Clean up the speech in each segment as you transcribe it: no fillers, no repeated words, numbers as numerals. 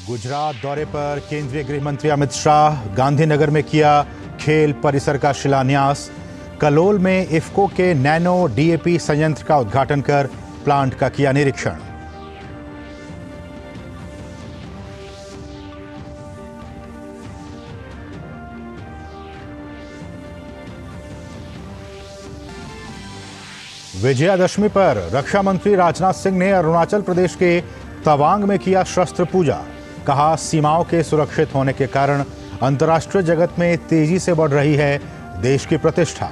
गुजरात दौरे पर केंद्रीय गृह मंत्री अमित शाह गांधीनगर में किया खेल परिसर का शिलान्यास। कलोल में इफ्को के नैनो डीएपी संयंत्र का उद्घाटन कर प्लांट का किया निरीक्षण। विजयादशमी पर रक्षा मंत्री राजनाथ सिंह ने अरुणाचल प्रदेश के तवांग में किया शस्त्र पूजा। कहा, सीमाओं के सुरक्षित होने के कारण अंतर्राष्ट्रीय जगत में तेजी से बढ़ रही है देश की प्रतिष्ठा।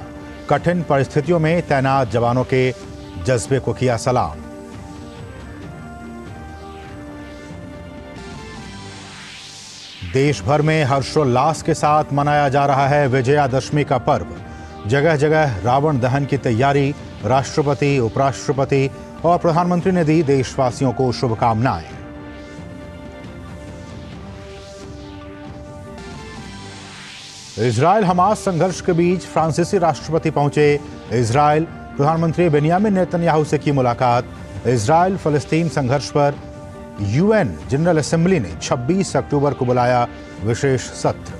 कठिन परिस्थितियों में तैनात जवानों के जज्बे को किया सलाम। देश भर में हर्षोल्लास के साथ मनाया जा रहा है विजयादशमी का पर्व। जगह जगह रावण दहन की तैयारी। राष्ट्रपति, उपराष्ट्रपति और प्रधानमंत्री ने दी देशवासियों को शुभकामनाएं। इजरायल हमास संघर्ष के बीच फ्रांसीसी राष्ट्रपति पहुंचे इजरायल। प्रधानमंत्री बेनियामिन नेतन्याहू से की मुलाकात। इजरायल फलस्तीन संघर्ष पर यूएन जनरल असेंबली ने 26 अक्टूबर को बुलाया विशेष सत्र।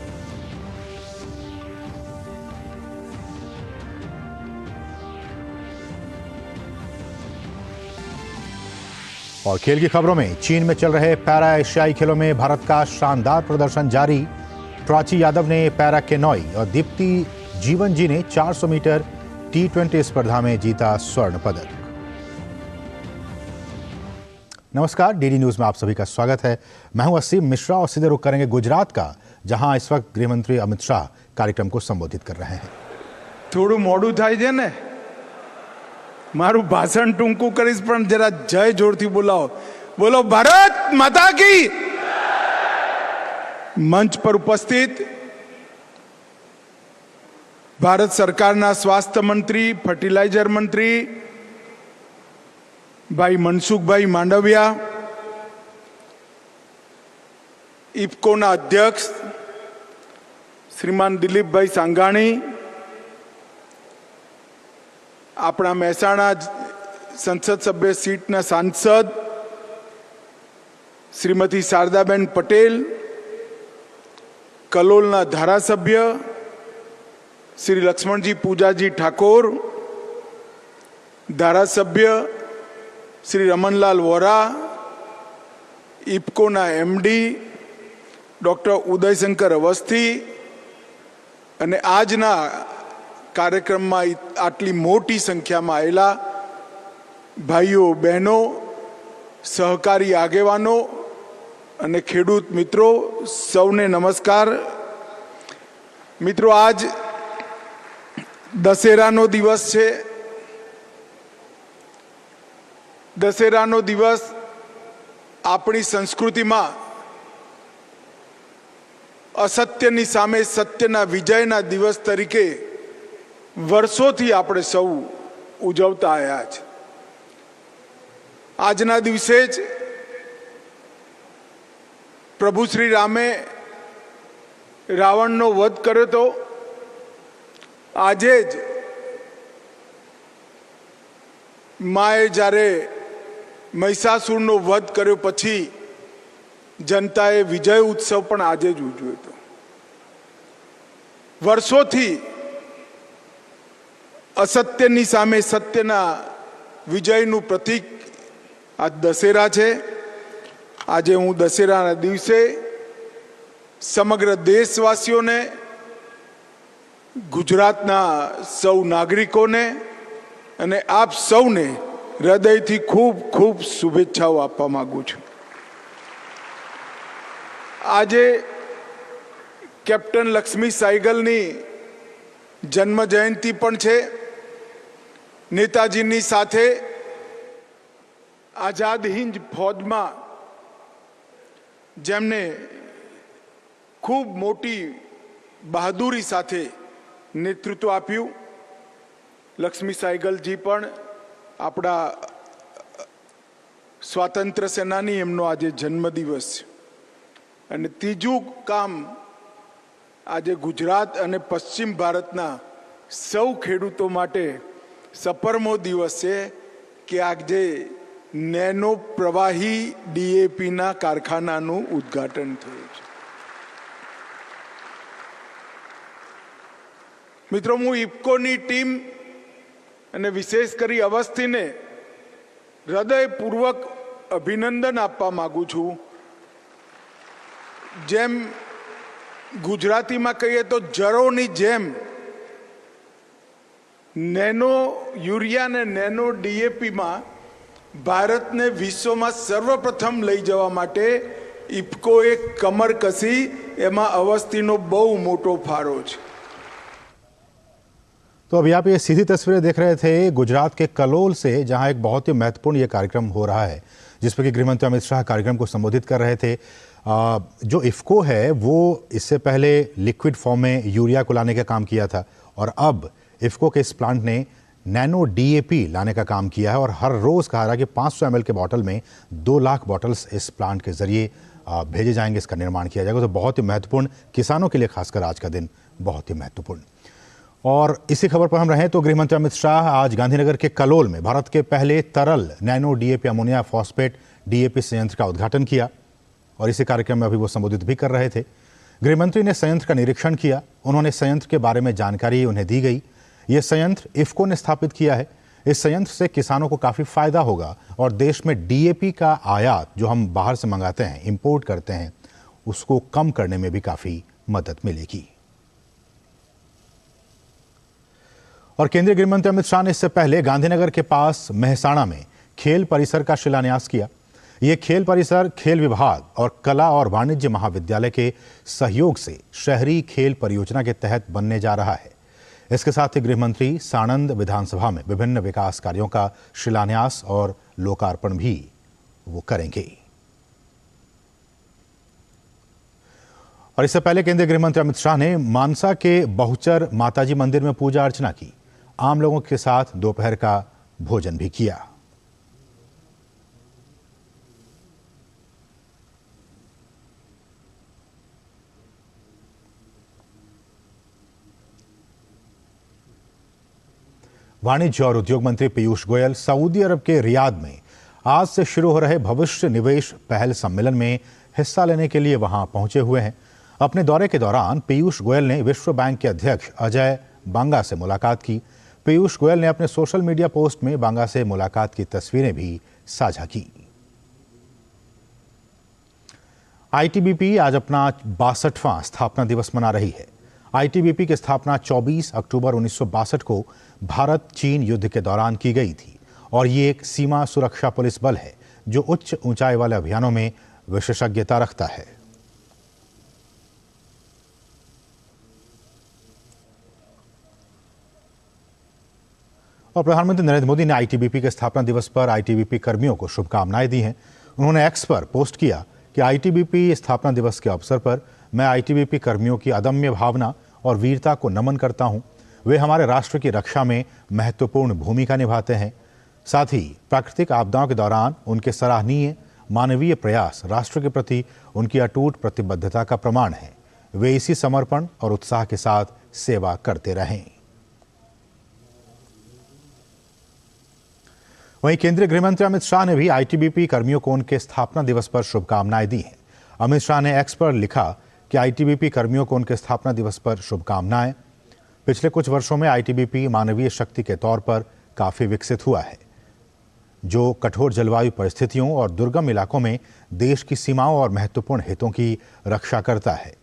और खेल की खबरों में चीन में चल रहे पैरा एशियाई खेलों में भारत का शानदार प्रदर्शन जारी। प्राची यादव ने पैरा केनोई और दीप्ति जीवन जी ने 400 मीटर T20 स्पर्धा में जीता स्वर्ण पदक। नमस्कार, डीडी न्यूज में आप सभी का स्वागत है। मैं हूं असीम मिश्रा और सीधे रुख करेंगे गुजरात का, जहां इस वक्त गृह मंत्री अमित शाह कार्यक्रम को संबोधित कर रहे हैं। थोड़ू मोड़ू थाय छे ने, मारू भाषण टूंकू करीश पण जरा जय जोरथी बोलाओ। बोलो भारत माता की। मंच पर उपस्थित भारत सरकारना स्वास्थ्य मंत्री, फर्टिलाइजर मंत्री भाई मनसुखभाई मांडविया, इफ्कोना अध्यक्ष श्रीमान दिलीपभाई सांगाणी, अपना મહેસાણા संसद सभ्य सीटना सांसद श्रीमती शारदाबेन पटेल, कलोलना धारासभ्य श्री लक्ष्मणजी पूजाजी ठाकोर, धारासभ्य श्री रमनलाल वोरा, इफ्कोना एमडी डॉक्टर उदयशंकर अवस्थी અને આજના કાર્યક્રમમાં આટલી મોટી સંખ્યામાં આવેલા ભાઈઓ બહેનો, સહકારી આગેવાનો અને ખેડૂત મિત્રો, સૌને નમસ્કાર। મિત્રો, આજ દશેરાનો દિવસ છે। દશેરાનો દિવસ આપણી સંસ્કૃતિમાં असत्यनी सामे सत्यना विजयना दिवस तरीके वर्षोथी आपणे सौ उजवता आया छे। आजना दिवसे ज प्रभु श्री रामे रावणनो वध कर्यो तो आजे ज माए जारे महिषासुरनो वध कर्यो पछी जनताए विजय उत्सव पण आजे ज उजव्यो तो। वर्षोथी असत्यनी सामे सत्यना विजयनु प्रतीक आज दशेरा छे। आजे हूँ दशेराना दिवसे समग्र देशवासीओने, गुजरातना सौ नागरिकोने अने आप सौने हृदयथी खूब खूब शुभेच्छाओ आपवा मांगु छुं। આજે કેપ્ટન લક્ષ્મી સાયગલની જન્મ જયંતિ પણ છે। નેતાજીની સાથે આઝાદ હિંદ ફૌજમાં જેમને ખૂબ મોટી બહાદુરી સાથે નેતૃત્વ આપ્યું, લક્ષ્મી સાયગલજી પણ આપણા સ્વાતંત્ર્ય સેનાની, એમનો આજે જન્મદિવસ છે। અને ત્રીજું કામ આજે ગુજરાત અને પશ્ચિમ ભારતના સૌ ખેડૂતો માટે સપરમો દિવસ છે કે આજે નેનો પ્રવાહી ડીએપીના કારખાનાનું ઉદ્ઘાટન થયું છે. મિત્રો, હું ઇફકોની ટીમ અને વિશેષ કરી અવસ્થીને હૃદયપૂર્વક અભિનંદન આપવા માંગુ છું. જેમ ગુજરાતીમાં કહીએ તો જરોની જેમ નેનો યુરિયા અને નેનો ડીએપીમાં ભારતને વિશ્વમાં સર્વપ્રથમ લઈ જવા માટે ઇફકોએ કમર કસી. એમાં અવસ્થીનો બહુ મોટો ફાળો છે. तो अभी आप ये सीधी तस्वीरें देख रहे थे गुजरात के कलोल से, जहां एक बहुत ही महत्वपूर्ण ये कार्यक्रम हो रहा है, जिसपे कि गृहमंत्री अमित शाह कार्यक्रम को संबोधित कर रहे थे. जो इफ्को है वो इससे पहले लिक्विड फॉर्म में यूरिया को लाने का काम किया था और अब इफ्को के इस प्लांट ने नैनो डीएपी लाने का काम किया है और हर रोज़ कहा रहा कि 500 ml के बॉटल में 2 लाख बॉटल्स इस प्लांट के जरिए भेजे जाएंगे, इसका निर्माण किया जाएगा. तो बहुत ही महत्वपूर्ण, किसानों के लिए खासकर आज का दिन बहुत ही महत्वपूर्ण. और इसी खबर पर हम रहें तो गृहमंत्री अमित शाह आज गांधीनगर के कलोल में भारत के पहले तरल nano DAP ammonia phosphate DAP संयंत्र का उद्घाटन किया और इसी कार्यक्रम में अभी वो संबोधित भी कर रहे थे. गृहमंत्री ने संयंत्र का निरीक्षण किया. उन्होंने संयंत्र के बारे में जानकारी उन्हें दी गई. ये संयंत्र इफ्को ने स्थापित किया है. इस संयंत्र से किसानों को काफ़ी फायदा होगा और देश में डीएपी का आयात जो हम बाहर से मंगाते हैं, इंपोर्ट करते हैं, उसको कम करने में भी काफ़ी मदद मिलेगी. और केंद्रीय गृह मंत्री अमित शाह ने इससे पहले गांधीनगर के पास मेहसाणा में खेल परिसर का शिलान्यास किया. ये खेल परिसर खेल विभाग और कला और वाणिज्य महाविद्यालय के सहयोग से शहरी खेल परियोजना के तहत बनने जा रहा है. इसके साथ ही गृह मंत्री साणंद विधानसभा में विभिन्न विकास कार्यों का शिलान्यास और लोकार्पण भी वो करेंगे. और इससे पहले केंद्रीय गृह मंत्री अमित शाह ने मानसा के बहुचर माताजी मंदिर में पूजा अर्चना की. आम लोगों के साथ दोपहर का भोजन भी किया. वाणिज्य और उद्योग मंत्री पीयूष गोयल सऊदी अरब के रियाद में आज से शुरू हो रहे भविष्य निवेश पहल सम्मेलन में हिस्सा लेने के लिए वहां पहुंचे हुए हैं. अपने दौरे के दौरान पीयूष गोयल ने विश्व बैंक के अध्यक्ष अजय बांगा से मुलाकात की. पीयूष गोयल ने अपने सोशल मीडिया पोस्ट में बांगा से मुलाकात की तस्वीरें भी साझा की. आईटीबीपी आज अपना 62वां स्थापना दिवस मना रही है. आईटीबीपी की स्थापना 24 अक्टूबर 1962 को भारत चीन युद्ध के दौरान की गई थी और ये एक सीमा सुरक्षा पुलिस बल है जो उच्च ऊंचाई वाले अभियानों में विशेषज्ञता रखता है. और प्रधानमंत्री नरेंद्र मोदी ने आईटीबीपी के स्थापना दिवस पर आईटीबीपी कर्मियों को शुभकामनाएं दी हैं. उन्होंने एक्स पर पोस्ट किया कि आईटीबीपी स्थापना दिवस के अवसर पर मैं आईटीबीपी कर्मियों की अदम्य भावना और वीरता को नमन करता हूं. वे हमारे राष्ट्र की रक्षा में महत्वपूर्ण भूमिका निभाते हैं. साथ ही प्राकृतिक आपदाओं के दौरान उनके सराहनीय मानवीय प्रयास राष्ट्र के प्रति उनकी अटूट प्रतिबद्धता का प्रमाण है. वे इसी समर्पण और उत्साह के साथ सेवा करते रहें. वहीं केंद्रीय गृहमंत्री अमित शाह ने भी आईटीबीपी कर्मियों को उनके स्थापना दिवस पर शुभकामनाएं दी हैं. अमित शाह ने एक्स पर लिखा कि आईटीबीपी कर्मियों को उनके स्थापना दिवस पर शुभकामनाएं. पिछले कुछ वर्षों में आईटीबीपी मानवीय शक्ति के तौर पर काफी विकसित हुआ है, जो कठोर जलवायु परिस्थितियों और दुर्गम इलाकों में देश की सीमाओं और महत्वपूर्ण हितों की रक्षा करता है.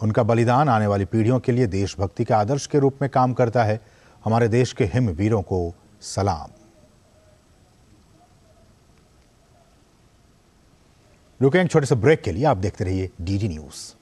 उनका बलिदान आने वाली पीढ़ियों के लिए देशभक्ति के आदर्श के रूप में काम करता है. हमारे देश के हिम वीरों को सलाम. रुकें एक छोटे से ब्रेक के लिए. आप देखते रहिए डीडी न्यूज.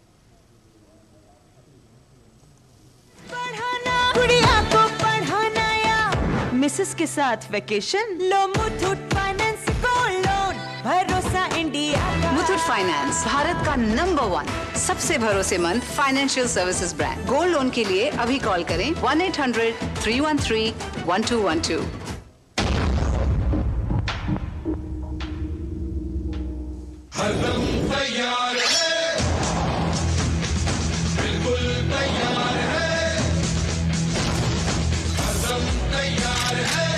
मिसेस के साथ वेकेशन लो मुथूट फाइनेंस गोल्ड लोन भरोसा इंडिया. मुथूट फाइनेंस भारत का नंबर 1 सबसे भरोसेमंद financial services brand. Gold loan के लिए अभी कॉल करें 1-800-313-1212. हरदम तैयार है, बिल्कुल तैयार है, हरदम तैयार है,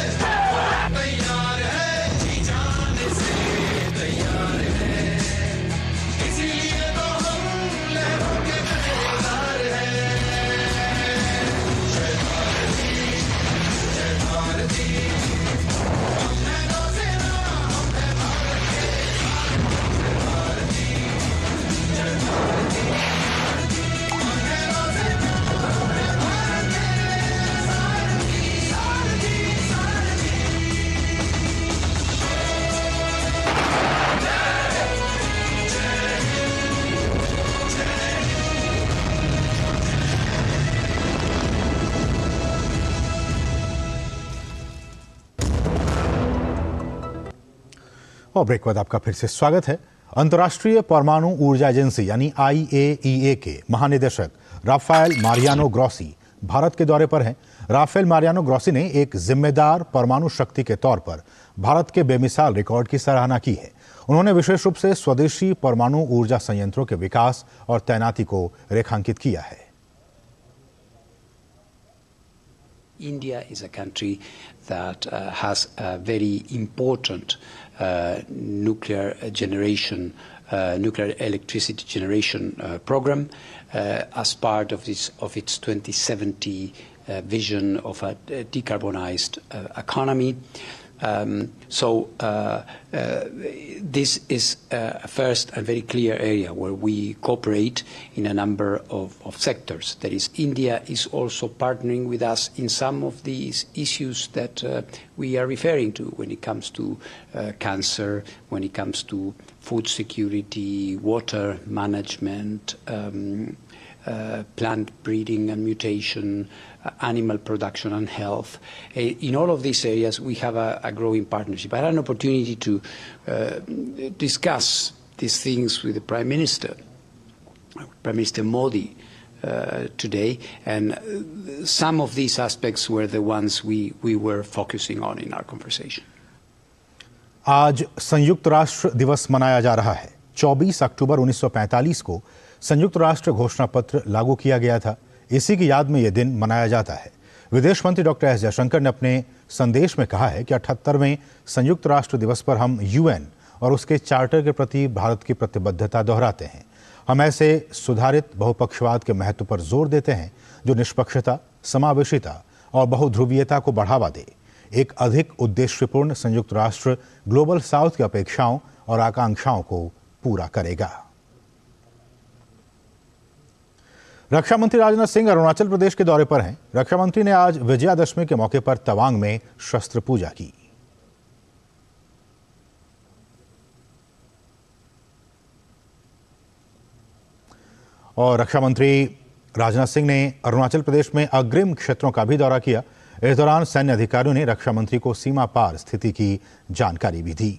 और ब्रेक बाद आपका फिर से स्वागत है। अंतर्राष्ट्रीय परमाणु ऊर्जा एजेंसी यानी IAEA के महानिदेशक राफेल मारियानो ग्रॉसी भारत के दौरे पर हैं। राफेल मारियानो ग्रॉसी ने एक जिम्मेदार परमाणु शक्ति के तौर पर भारत के बेमिसाल रिकॉर्ड की सराहना की है। उन्होंने विशेष रूप से स्वदेशी परमाणु ऊर्जा संयंत्रों के विकास और तैनाती को रेखांकित किया है। India is a country that has a very important nuclear electricity generation program as part of its 2070 vision of a decarbonized economy. This is a first and very clear area where we cooperate in a number of sectors. That is, India is also partnering with us in some of these issues that we are referring to when it comes to cancer, when it comes to food security, water management, plant breeding and mutation, animal production and health. In all of these areas, we have a growing partnership. I had an opportunity to discuss these things with the Prime Minister Modi, today, and some of these aspects were the ones we were focusing on in our conversation. आज संयुक्त राष्ट्र दिवस मनाया जा रहा है। 24 अक्टूबर 1945 को संयुक्त राष्ट्र घोषणा पत्र लागू किया गया था। इसी की याद में यह दिन मनाया जाता है। विदेश मंत्री डॉक्टर एस जयशंकर ने अपने संदेश में कहा है कि 78वें संयुक्त राष्ट्र दिवस पर हम UN और उसके चार्टर के प्रति भारत की प्रतिबद्धता दोहराते हैं। हम ऐसे सुधारित बहुपक्षवाद के महत्व पर जोर देते हैं जो निष्पक्षता, समावेशिता और बहुध्रुवीयता को बढ़ावा दे। एक अधिक उद्देश्यपूर्ण संयुक्त राष्ट्र ग्लोबल साउथ की अपेक्षाओं और आकांक्षाओं को पूरा करेगा। रक्षा मंत्री राजनाथ सिंह अरुणाचल प्रदेश के दौरे पर हैं। रक्षा मंत्री ने आज विजयादशमी के मौके पर तवांग में शस्त्र पूजा की। और रक्षा मंत्री राजनाथ सिंह ने अरुणाचल प्रदेश में अग्रिम क्षेत्रों का भी दौरा किया। इस दौरान सैन्य अधिकारियों ने रक्षा मंत्री को सीमा पार स्थिति की जानकारी भी दी।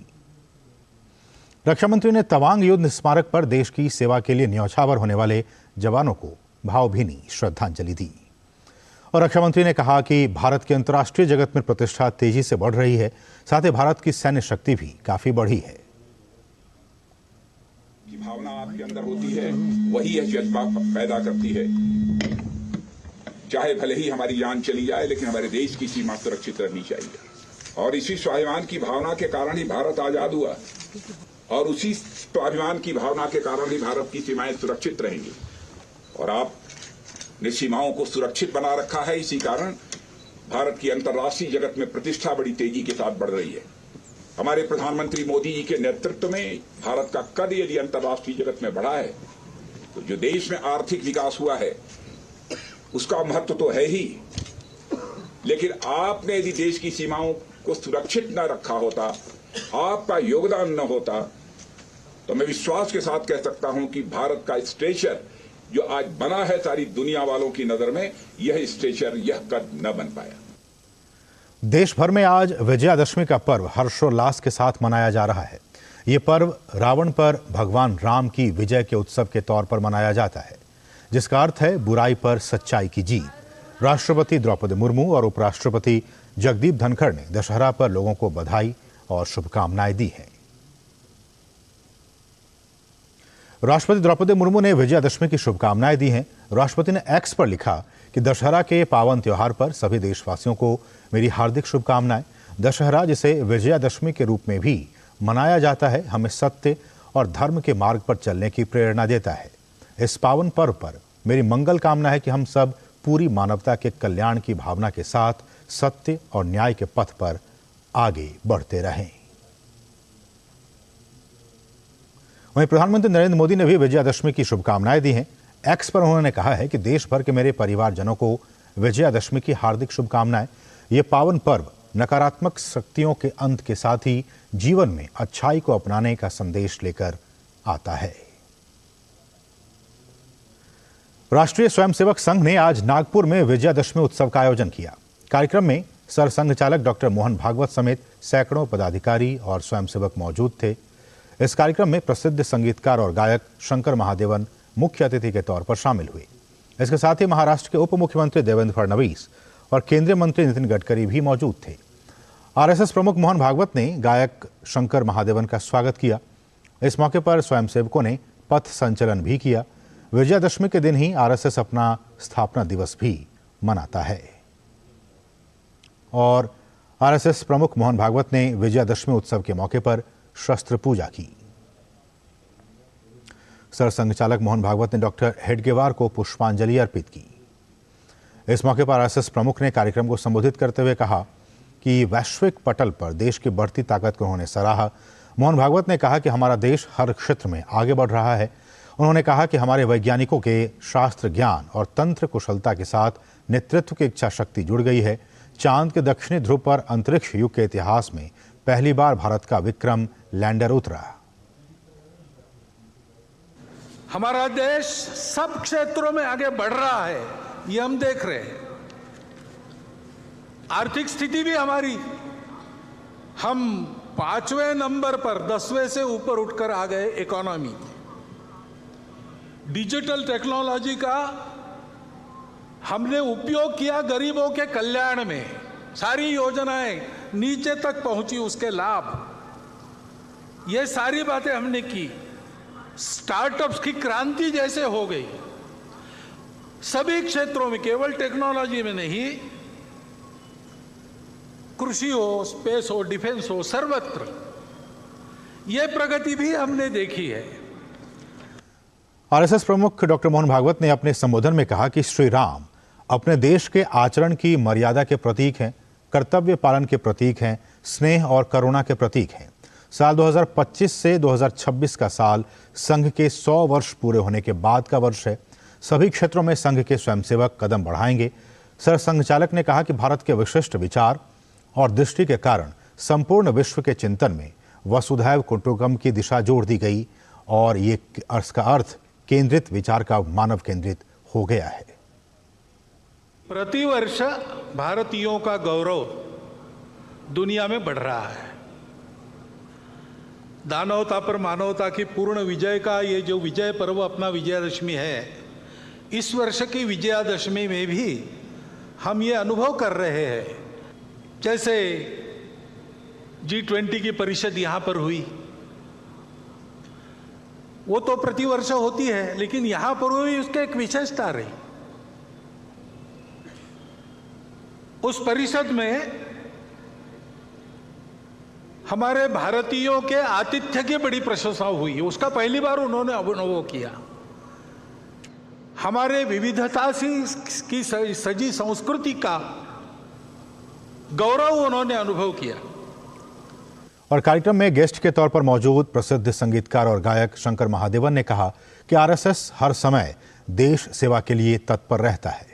रक्षा मंत्री ने तवांग युद्ध स्मारक पर देश की सेवा के लिए न्यौछावर होने वाले जवानों को भावभीनी श्रद्धांजलि दी। और रक्षा मंत्री ने कहा कि भारत की अंतर्राष्ट्रीय जगत में प्रतिष्ठा तेजी से बढ़ रही है, साथ ही भारत की सैन्य शक्ति भी काफी बढ़ी है। भावना आपके अंदर होती है, वही यह जज्बा पैदा करती है। चाहे भले ही हमारी जान चली जाए, लेकिन हमारे देश की सीमा सुरक्षित रहनी चाहिए। और इसी स्वाभिमान की भावना के कारण ही भारत आजाद हुआ, और उसी स्वाभिमान की भावना के कारण ही भारत की सीमाएं सुरक्षित रहेंगी। और आपने सीमाओं को सुरक्षित बना रखा है। इसी कारण भारत की अंतर्राष्ट्रीय जगत में प्रतिष्ठा बड़ी तेजी के साथ बढ़ रही है। हमारे प्रधानमंत्री मोदी जी के नेतृत्व में भारत का कद यदि अंतर्राष्ट्रीय जगत में बढ़ा है, तो जो देश में आर्थिक विकास हुआ है उसका महत्व तो है ही, लेकिन आपने यदि देश की सीमाओं को सुरक्षित न रखा होता, आपका योगदान न होता, तो मैं विश्वास के साथ कह सकता हूं कि भारत का स्टेचर जो आज बना है सारी दुनिया वालों की नजर में, यह स्टेचर, यह कद न बन पाया। देश भर में आज विजयादशमी का पर्व हर्षोल्लास के साथ मनाया जा रहा है। ये पर्व रावण पर भगवान राम की विजय के उत्सव के तौर पर मनाया जाता है, जिसका अर्थ है बुराई पर सच्चाई की जीत। राष्ट्रपति द्रौपदी मुर्मू और उपराष्ट्रपति जगदीप धनखड़ ने दशहरा पर लोगों को बधाई और शुभकामनाएं दी हैं। राष्ट्रपति द्रौपदी मुर्मू ने विजयादशमी की शुभकामनाएं दी हैं। राष्ट्रपति ने एक्स पर लिखा कि दशहरा के पावन त्योहार पर सभी देशवासियों को मेरी हार्दिक शुभकामनाएं। दशहरा, जिसे विजयादशमी के रूप में भी मनाया जाता है, हमें सत्य और धर्म के मार्ग पर चलने की प्रेरणा देता है। इस पावन पर्व पर मेरी मंगल कामना है कि हम सब पूरी मानवता के कल्याण की भावना के साथ सत्य और न्याय के पथ पर आगे बढ़ते रहें। वहीं प्रधानमंत्री नरेंद्र मोदी ने भी विजयादशमी की शुभकामनाएं दी हैं। एक्स पर उन्होंने कहा है कि देश भर के मेरे परिवारजनों को विजयादशमी की हार्दिक शुभकामनाएं। ये पावन पर्व नकारात्मक शक्तियों के अंत के साथ ही जीवन में अच्छाई को अपनाने का संदेश लेकर आता है। राष्ट्रीय स्वयंसेवक संघ ने आज नागपुर में विजयादशमी उत्सव का आयोजन किया। कार्यक्रम में सरसंघ चालक डॉक्टर मोहन भागवत समेत सैकड़ों पदाधिकारी और स्वयंसेवक मौजूद थे। इस कार्यक्रम में प्रसिद्ध संगीतकार और गायक शंकर महादेवन मुख्य अतिथि के तौर पर शामिल हुए। इसके साथ ही महाराष्ट्र के उप मुख्यमंत्री देवेंद्र फडणवीस और केंद्रीय मंत्री नितिन गडकरी भी मौजूद थे। आरएसएस प्रमुख मोहन भागवत ने गायक शंकर महादेवन का स्वागत किया। इस मौके पर स्वयंसेवकों ने पथ संचलन भी किया। विजयादशमी के दिन ही आरएसएस अपना स्थापना दिवस भी मनाता है और आरएसएस प्रमुख मोहन भागवत ने विजयादशमी उत्सव के मौके पर शस्त्र पूजा की। सरसंघ चालक मोहन भागवत ने डॉक्टर हेडगेवार को पुष्पांजलि अर्पित की। इस मौके पर आरएसएस प्रमुख ने कार्यक्रम को संबोधित करते हुए कहा कि वैश्विक पटल पर देश की बढ़ती ताकत को उन्होंने सराहा। मोहन भागवत ने कहा कि हमारा देश हर क्षेत्र में आगे बढ़ रहा है। उन्होंने कहा कि हमारे वैज्ञानिकों के शास्त्र ज्ञान और तंत्र कुशलता के साथ नेतृत्व की इच्छा शक्ति जुड़ गई है। चांद के दक्षिणी ध्रुव पर अंतरिक्ष युग के इतिहास में पहली बार भारत का विक्रम लैंडर उतरा। हमारा देश सब क्षेत्रों में आगे बढ़ रहा है, ये हम देख रहे हैं। आर्थिक स्थिति भी हमारी, हम 5वें नंबर पर 10वें से ऊपर उठकर आ गए इकोनॉमी। डिजिटल टेक्नोलॉजी का हमने उपयोग किया गरीबों के कल्याण में, सारी योजनाएं नीचे तक पहुंची, उसके लाभ, ये सारी बातें हमने की। स्टार्टअप्स की क्रांति जैसे हो गई सभी क्षेत्रों में, केवल टेक्नोलॉजी में नहीं, कृषि हो, स्पेस हो, डिफेंस हो, सर्वत्र यह प्रगति भी हमने देखी है। आरएसएस प्रमुख डॉक्टर मोहन भागवत ने अपने संबोधन में कहा कि श्री राम अपने देश के आचरण की मर्यादा के प्रतीक हैं, कर्तव्य पालन के प्रतीक हैं, स्नेह और करुणा के प्रतीक हैं। साल 2025 से 2026 का साल संघ के 100 वर्ष पूरे होने के बाद का वर्ष है। सभी क्षेत्रों में संघ के स्वयंसेवक कदम बढ़ाएंगे। सरसंघ चालक ने कहा कि भारत के विशिष्ट विचार और दृष्टि के कारण संपूर्ण विश्व के चिंतन में वसुधैव कुटुंबकम की दिशा जोड़ दी गई और ये इसका अर्थ केंद्रित विचार का मानव केंद्रित हो गया है। प्रतिवर्ष भारतीयों का गौरव दुनिया में बढ़ रहा है। दानवता पर मानवता की पूर्ण विजय का ये जो विजय पर्व अपना विजयादशमी है, इस वर्ष की विजयादशमी में भी हम ये अनुभव कर रहे हैं। जैसे G20 की परिषद यहाँ पर हुई, वो तो प्रतिवर्ष होती है, लेकिन यहाँ पर हुई, उसके एक विशेषता रही। उस परिषद में हमारे भारतीयों के आतिथ्य की बड़ी प्रशंसा हुई, उसका पहली बार उन्होंने अनुभव किया। हमारे विविधता की सजी संस्कृति का गौरव उन्होंने अनुभव किया। और कार्यक्रम में गेस्ट के तौर पर मौजूद प्रसिद्ध संगीतकार और गायक शंकर महादेवन ने कहा कि आरएसएस हर समय देश सेवा के लिए तत्पर रहता है।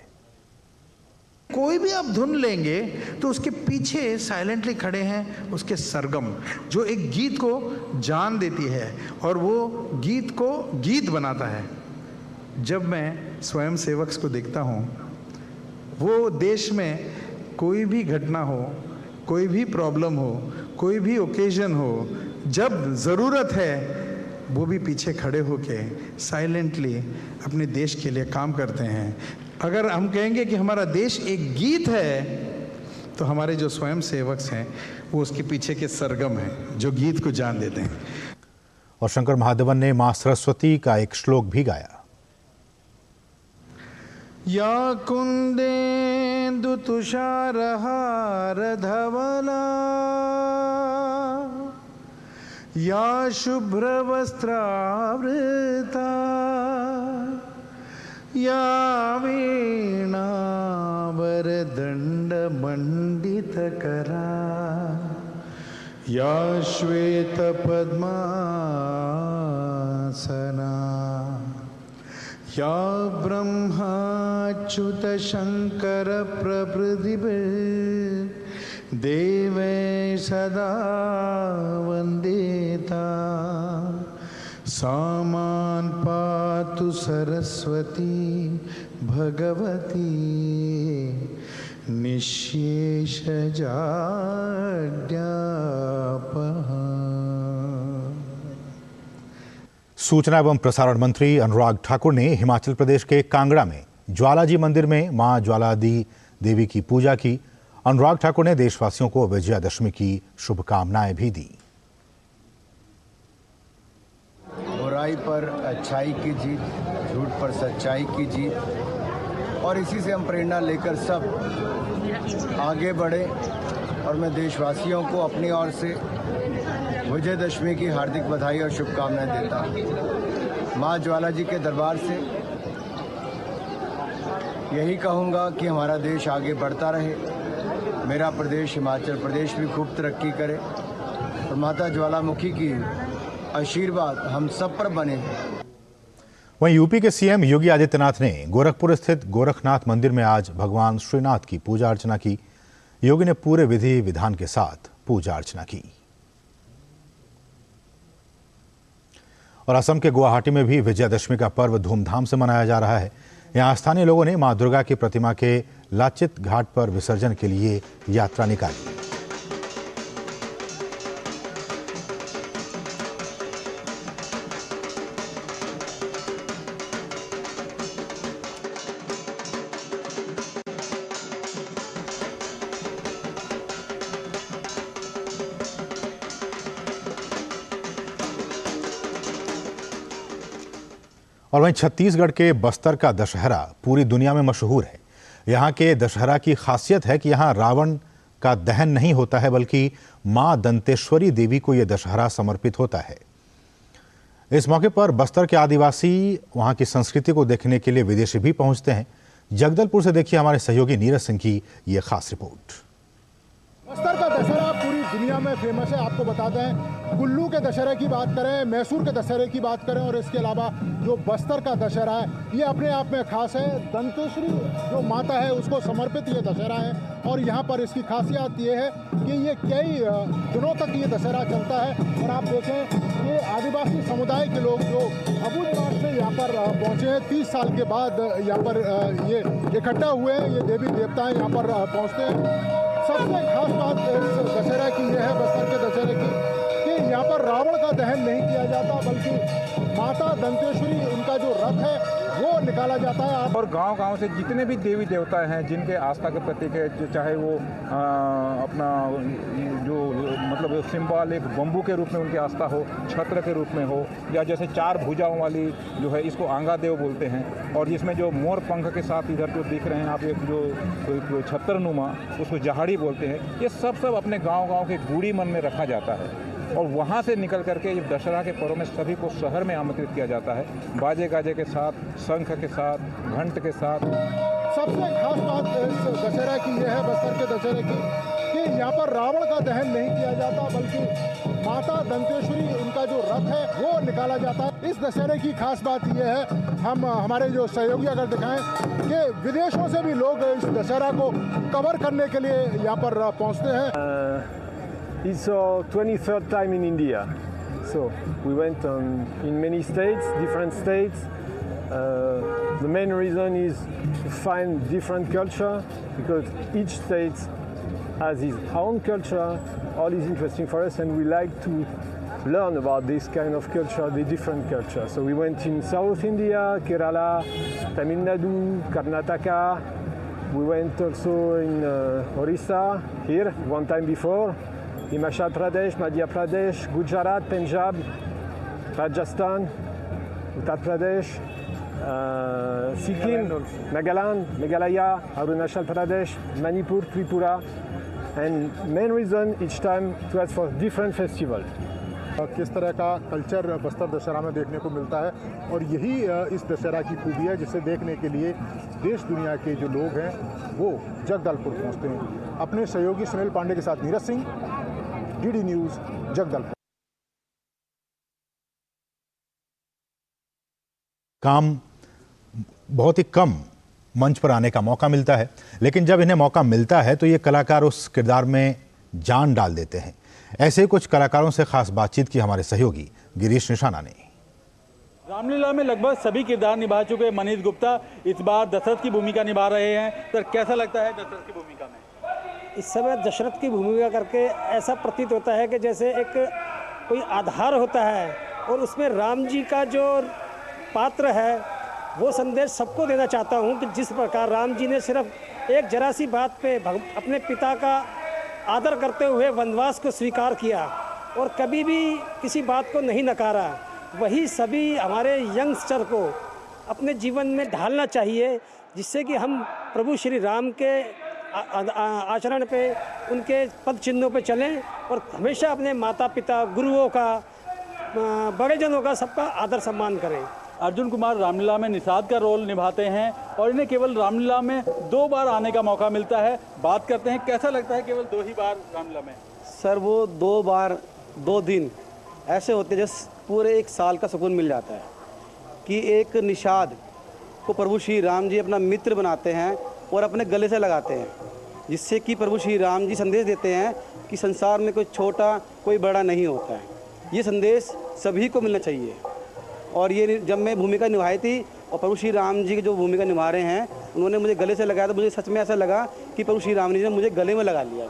कोई भी आप धुन लेंगे तो उसके पीछे साइलेंटली खड़े हैं उसके सरगम, जो एक गीत को जान देती है और वो गीत को गीत बनाता है। जब मैं स्वयं सेवक को देखता हूँ, वो देश में कोई भी घटना हो, कोई भी प्रॉब्लम हो, कोई भी ओकेजन हो, जब ज़रूरत है वो भी पीछे खड़े होके साइलेंटली अपने देश के लिए काम करते हैं। अगर हम कहेंगे कि हमारा देश एक गीत है, तो हमारे जो स्वयं सेवक हैं वो उसके पीछे के सरगम हैं, जो गीत को जान देते हैं। और शंकर महादेवन ने मां सरस्वती का एक श्लोक भी गाया। या कुंदेन्दु तुषारहार धवला, या शुभ्र वस्त्रावृता, या वीणावर दंड मंडित करा, या श्वेत पद्मासना, या ब्रह्माच्युत शंकर प्रभृति देवे सदा वंदिता, सामान पातु सरस्वती भगवती निःशेष सूचना एवं प्रसारण मंत्री अनुराग ठाकुर ने हिमाचल प्रदेश के कांगड़ा में ज्वालाजी मंदिर में मां ज्वालाजी देवी की पूजा की। अनुराग ठाकुर ने देशवासियों को विजयादशमी की शुभकामनाएं भी दी। बुराई पर अच्छाई की जीत, झूठ पर सच्चाई की जीत, और इसी से हम प्रेरणा लेकर सब आगे बढ़े। और मैं देशवासियों को अपनी ओर से विजयदशमी की हार्दिक बधाई और शुभकामनाएं देता हूँ। माँ ज्वाला जी के दरबार से यही कहूँगा कि हमारा देश आगे बढ़ता रहे, मेरा प्रदेश हिमाचल प्रदेश भी खूब तरक्की करे, और माता ज्वालामुखी की आशीर्वाद हम सब पर बने। वहीं यूपी के सीएम योगी आदित्यनाथ ने गोरखपुर स्थित गोरखनाथ मंदिर में आज भगवान श्रीनाथ की पूजा अर्चना की। योगी ने पूरे विधि विधान के साथ पूजा अर्चना की। और असम के गुवाहाटी में भी विजयादशमी का पर्व धूमधाम से मनाया जा रहा है। यहां स्थानीय लोगों ने मां दुर्गा की प्रतिमा के लाचित घाट पर विसर्जन के लिए यात्रा निकाली। और वहीं छत्तीसगढ़ के बस्तर का दशहरा पूरी दुनिया में मशहूर है। यहाँ के दशहरा की खासियत है कि यहाँ रावण का दहन नहीं होता है, बल्कि मां दंतेश्वरी देवी को यह दशहरा समर्पित होता है। इस मौके पर बस्तर के आदिवासी वहाँ की संस्कृति को देखने के लिए विदेशी भी पहुँचते हैं। जगदलपुर से देखिए हमारे सहयोगी नीरज सिंह की ये खास रिपोर्ट। बस्तर का दशहरा पूरी दुनिया में फेमस है। आपको बताते हैं, कुल्लू के दशहरे की बात करें, मैसूर के दशहरे की बात करें, और इसके अलावा जो बस्तर का दशहरा है ये अपने आप में खास है। दंतेश्वरी जो माता है उसको समर्पित ये दशहरा है। और यहाँ पर इसकी खासियत ये है कि ये कई दिनों तक ये दशहरा चलता है। और आप देखें ये आदिवासी समुदाय के लोग जो अबूझमाड़ से यहाँ पर पहुँचे हैं, 30 साल के बाद यहाँ पर ये इकट्ठा हुए हैं। ये देवी देवता यहाँ पर पहुँचते हैं। सबसे खास बात इस दशहरा की यह है, बस्तर के दशहरे की, कि यहाँ पर रावण का दहन नहीं किया जाता, बल्कि माता दंतेश्वरी उनका जो रथ है वो निकाला जाता है। और गांव-गांव से जितने भी देवी देवता हैं जिनके आस्था के प्रतीक है, चाहे वो अपना जो मतलब सिंबल एक बम्बू के रूप में उनकी आस्था हो, छत्र के रूप में हो, या जैसे 4 भुजाओं वाली जो है इसको आंगा देव बोलते हैं, और जिसमें जो मोर पंख के साथ इधर जो दिख रहे हैं आप एक जो छत्रनुमा उसको जहाड़ी बोलते हैं, ये सब अपने गाँव-गाँव के गूढ़ी मन में रखा जाता है। और वहाँ से निकल करके ये दशहरा के पर्व में सभी को शहर में आमंत्रित किया जाता है, बाजे गाजे के साथ, शंख के साथ, घंट के साथ। सबसे खास बात इस दशहरा की यह है, बस्तर के दशहरे की, कि यहाँ पर रावण का दहन नहीं किया जाता, बल्कि माता दंतेश्वरी उनका जो रथ है वो निकाला जाता है। इस दशहरे की खास बात यह है, हम हमारे जो सहयोगी अगर दिखाएं कि विदेशों से भी लोग इस दशहरा को कवर करने के लिए यहाँ पर पहुँचते हैं। It's our 23rd time in India, so we went in many states, different states. The main reason is to find different culture, because each state has its own culture. All is interesting for us, and we like to learn about this kind of culture, the different culture. So we went in South India, Kerala, Tamil Nadu, Karnataka. We went also in Orissa, here, one time before. Himachal Pradesh, Madhya Pradesh, Gujarat, Punjab, Rajasthan, Uttar Pradesh, Sikkim, Nagaland, Meghalaya, Arunachal Pradesh, Manipur, Tripura, and main reason each time to ask for different festival. किस तरह का culture Bastar Dussehra में देखने को मिलता है, और यही इस दशहरा की खूबी है, जिसे देखने के लिए देश दुनिया के जो लोग हैं वो जगदलपुर पहुंचते हैं। अपने सहयोगी सुनील पांडे के साथ नीरज सिंह, डीडी न्यूज़, जगदलपुर। काम बहुत ही कम मंच पर आने का मौका मिलता है, लेकिन जब इन्हें मौका मिलता है तो ये कलाकार उस किरदार में जान डाल देते हैं। ऐसे ही कुछ कलाकारों से खास बातचीत की हमारे सहयोगी गिरीश निशाना ने। रामलीला में लगभग सभी किरदार निभा चुके मनीष गुप्ता इस बार दशरथ की भूमिका निभा रहे हैं। सर, कैसा लगता है दशरथ की भूमिका में? इस समय दशरथ की भूमिका करके ऐसा प्रतीत होता है कि जैसे एक कोई आधार होता है और उसमें राम जी का जो पात्र है वो संदेश सबको देना चाहता हूँ कि जिस प्रकार राम जी ने सिर्फ एक जरा सी बात पे अपने पिता का आदर करते हुए वनवास को स्वीकार किया और कभी भी किसी बात को नहीं नकारा, वही सभी हमारे यंगस्टर को अपने जीवन में ढालना चाहिए, जिससे कि हम प्रभु श्री राम के आचरण पे, उनके पद चिन्हों पे चलें और हमेशा अपने माता पिता, गुरुओं का, बड़े जनों का, सबका आदर सम्मान करें। अर्जुन कुमार रामलीला में निषाद का रोल निभाते हैं और इन्हें केवल रामलीला में 2 बार आने का मौका मिलता है। बात करते हैं, कैसा लगता है केवल 2 ही बार रामलीला में? सर, वो 2 बार 2 दिन ऐसे होते हैं जैसे पूरे 1 साल का सुकून मिल जाता है कि एक निषाद को प्रभु श्री राम जी अपना मित्र बनाते हैं और अपने गले से लगाते हैं, जिससे कि प्रभु श्री राम जी संदेश देते हैं कि संसार में कोई छोटा कोई बड़ा नहीं होता है। ये संदेश सभी को मिलना चाहिए। और ये जब मैं भूमिका निभाई थी और प्रभु श्री राम जी की जो भूमिका निभा रहे हैं उन्होंने मुझे गले से लगाया, तो मुझे सच में ऐसा लगा कि प्रभु श्री राम जी ने मुझे गले में लगा लिया।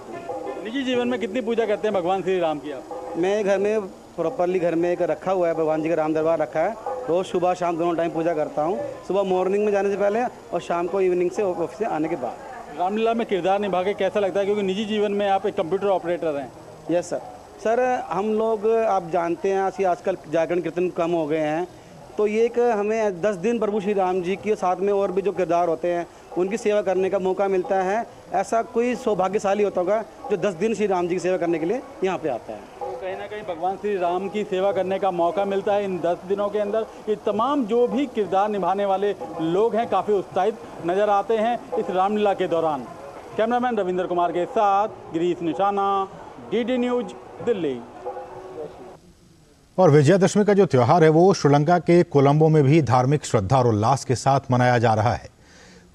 निजी जीवन में कितनी पूजा करते हैं भगवान श्री राम की आप? मैं घर में प्रॉपरली घर में एक रखा हुआ है, भगवान जी का राम दरबार रखा है। रोज़ सुबह शाम दोनों टाइम पूजा करता हूँ, सुबह मॉर्निंग में जाने से पहले और शाम को इवनिंग से ऑफिस से आने के बाद। रामलीला में किरदार निभा के कैसा लगता है, क्योंकि निजी जीवन में आप एक कंप्यूटर ऑपरेटर हैं? Yes sir. सर, हम लोग आप जानते हैं आजकल जागरण कीर्तन कम हो गए हैं, तो ये एक हमें 10 दिन प्रभु श्री राम जी के साथ में और भी जो किरदार होते हैं उनकी सेवा करने का मौका मिलता है। ऐसा कोई सौभाग्यशाली होता होगा जो 10 दिन श्री राम जी की सेवा करने के लिए यहाँ पे आता है। तो कहीं ना कहीं भगवान श्री राम की सेवा करने का मौका मिलता है इन 10 दिनों के अंदर। ये तमाम जो भी किरदार निभाने वाले लोग हैं काफ़ी उत्साहित नज़र आते हैं इस रामलीला के दौरान। कैमरामैन रविंद्र कुमार के साथ गिरीश निशाना, DD न्यूज, दिल्ली। और विजयादशमी का जो त्यौहार है वो श्रीलंका के कोलंबो में भी धार्मिक श्रद्धा और उल्लास के साथ मनाया जा रहा है।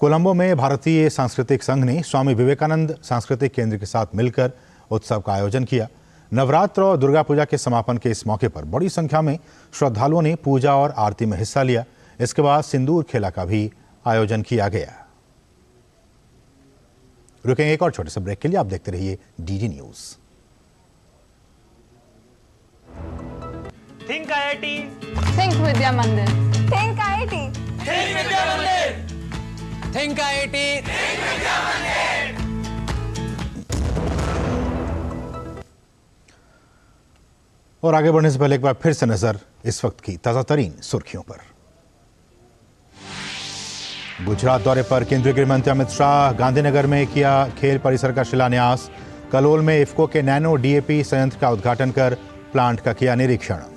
कोलंबो में भारतीय सांस्कृतिक संघ ने स्वामी विवेकानंद सांस्कृतिक केंद्र के साथ मिलकर उत्सव का आयोजन किया। नवरात्र और दुर्गा पूजा के समापन के इस मौके पर बड़ी संख्या में श्रद्धालुओं ने पूजा और आरती में हिस्सा लिया। इसके बाद सिंदूर खेला का भी आयोजन किया गया। रुकेंगे एक और छोटे से ब्रेक के लिए, आप देखते रहिए DD news. Think IIT, think Vidya Mandir, think IIT, think Vidya Mandir, think IIT, think Vidya मंदिर। और आगे बढ़ने से पहले एक बार फिर से नजर इस वक्त की ताजा तरीन सुर्खियों पर। गुजरात दौरे पर केंद्रीय गृह मंत्री अमित शाह, गांधीनगर में किया खेल परिसर का शिलान्यास। कलोल में इफ्को के नैनो DAP संयंत्र का उद्घाटन कर प्लांट का किया निरीक्षण।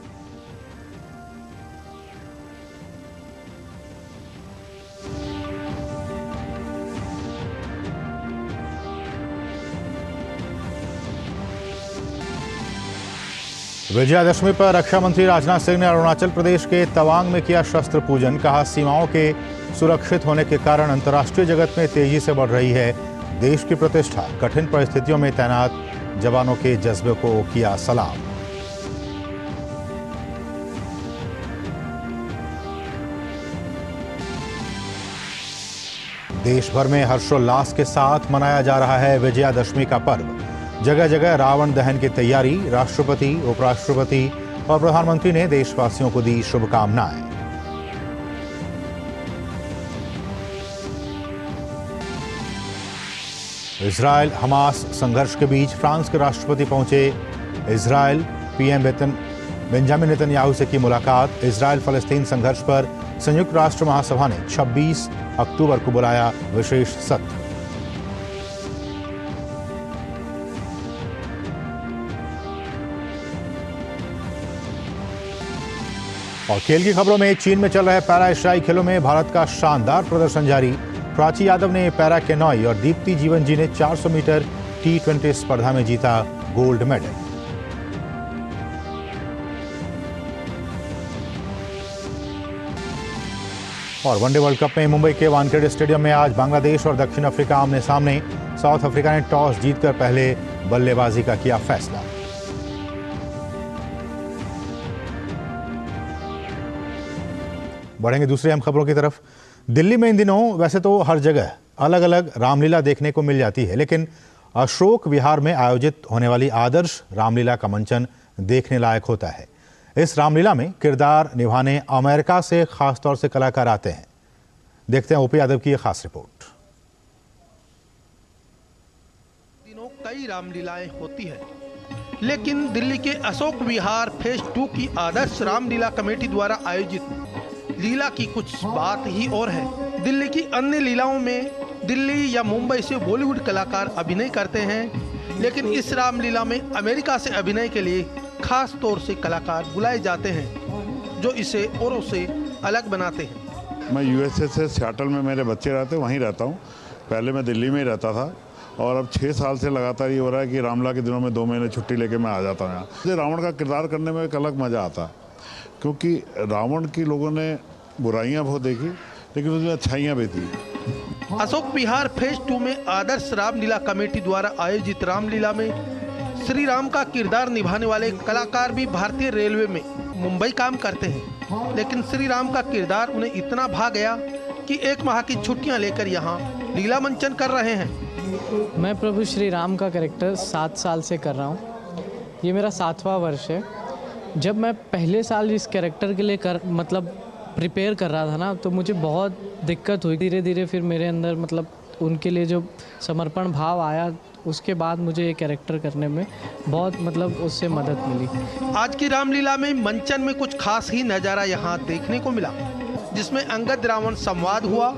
विजयादशमी पर रक्षा मंत्री राजनाथ सिंह ने अरुणाचल प्रदेश के तवांग में किया शस्त्र पूजन। कहा, सीमाओं के सुरक्षित होने के कारण अंतर्राष्ट्रीय जगत में तेजी से बढ़ रही है देश की प्रतिष्ठा। कठिन परिस्थितियों में तैनात जवानों के जज्बे को किया सलाम। देश भर में हर्षोल्लास के साथ मनाया जा रहा है विजयादशमी का पर्व। जगह जगह रावण दहन की तैयारी। राष्ट्रपति, उपराष्ट्रपति और प्रधानमंत्री ने देशवासियों को दी शुभकामनाएं। इजरायल हमास संघर्ष के बीच फ्रांस के राष्ट्रपति पहुंचे। इजरायल PM बेंजामिन नेतन्याहू से की मुलाकात। इजरायल फलस्तीन संघर्ष पर संयुक्त राष्ट्र महासभा ने 26 अक्टूबर को बुलाया विशेष सत्र। और खेल की खबरों में चीन में चल रहे पैरा एशियाई खेलों में भारत का शानदार प्रदर्शन जारी। प्राची यादव ने पैरा केनॉय और दीप्ति जीवन जी ने 400 मीटर T20 स्पर्धा में जीता गोल्ड मेडल। और वनडे वर्ल्ड कप में मुंबई के वानखेड़े स्टेडियम में आज बांग्लादेश और दक्षिण अफ्रीका आमने सामने। साउथ अफ्रीका ने टॉस जीतकर पहले बल्लेबाजी का किया फैसला। बढ़ेंगे दूसरी अहम खबरों की तरफ। दिल्ली में इन दिनों वैसे तो हर जगह अलग अलग रामलीला देखने को मिल जाती है, लेकिन अशोक विहार में आयोजित होने वाली आदर्श रामलीला का मंचन देखने लायक होता है। इस रामलीला में किरदार निभाने अमेरिका से खास तौर से कलाकार आते हैं। देखते हैं ओपी यादव की यह खास रिपोर्ट। दिनों कई रामलीलाएं होती है, लेकिन दिल्ली के अशोक विहार फेज 2 की आदर्श रामलीला कमेटी द्वारा आयोजित लीला की कुछ बात ही और है। दिल्ली की अन्य लीलाओं में दिल्ली या मुंबई से बॉलीवुड कलाकार अभिनय करते हैं, लेकिन इस रामलीला में अमेरिका से अभिनय के लिए खास तौर से कलाकार बुलाए जाते हैं, जो इसे औरों से अलग बनाते हैं। मैं यूएसए से सियाटल में मेरे बच्चे रहते, वहीं रहता हूँ। पहले मैं दिल्ली में ही रहता था और अब 6 साल से लगातार ये हो रहा है कि रामलीला के दिनों में 2 महीने छुट्टी लेके मैं आ जाता हूँ यहाँ। मुझे रावण का किरदार करने में एक अलग मज़ा आता है, क्योंकि रावण की लोगों ने बुराइयाँ बहुत देखी, लेकिन उसमें अच्छाइयाँ भी थी। अशोक विहार फेज 2 में आदर्श रामलीला कमेटी द्वारा आयोजित रामलीला में श्री राम का किरदार निभाने वाले कलाकार भी भारतीय रेलवे में मुंबई काम करते हैं, लेकिन श्री राम का किरदार उन्हें इतना भा गया कि 1 माह की छुट्टियां लेकर यहाँ लीला मंचन कर रहे हैं। मैं प्रभु श्री राम का कैरेक्टर 7 साल से कर रहा हूँ। ये मेरा 7वां वर्ष है। जब मैं पहले साल इस कैरेक्टर के लिए प्रिपेयर कर रहा था ना, तो मुझे बहुत दिक्कत हुई। धीरे धीरे फिर मेरे अंदर उनके लिए जो समर्पण भाव आया, उसके बाद मुझे ये कैरेक्टर करने में बहुत उससे मदद मिली। आज की रामलीला में मंचन में कुछ खास ही नज़ारा यहाँ देखने को मिला, जिसमें अंगद रावण संवाद हुआ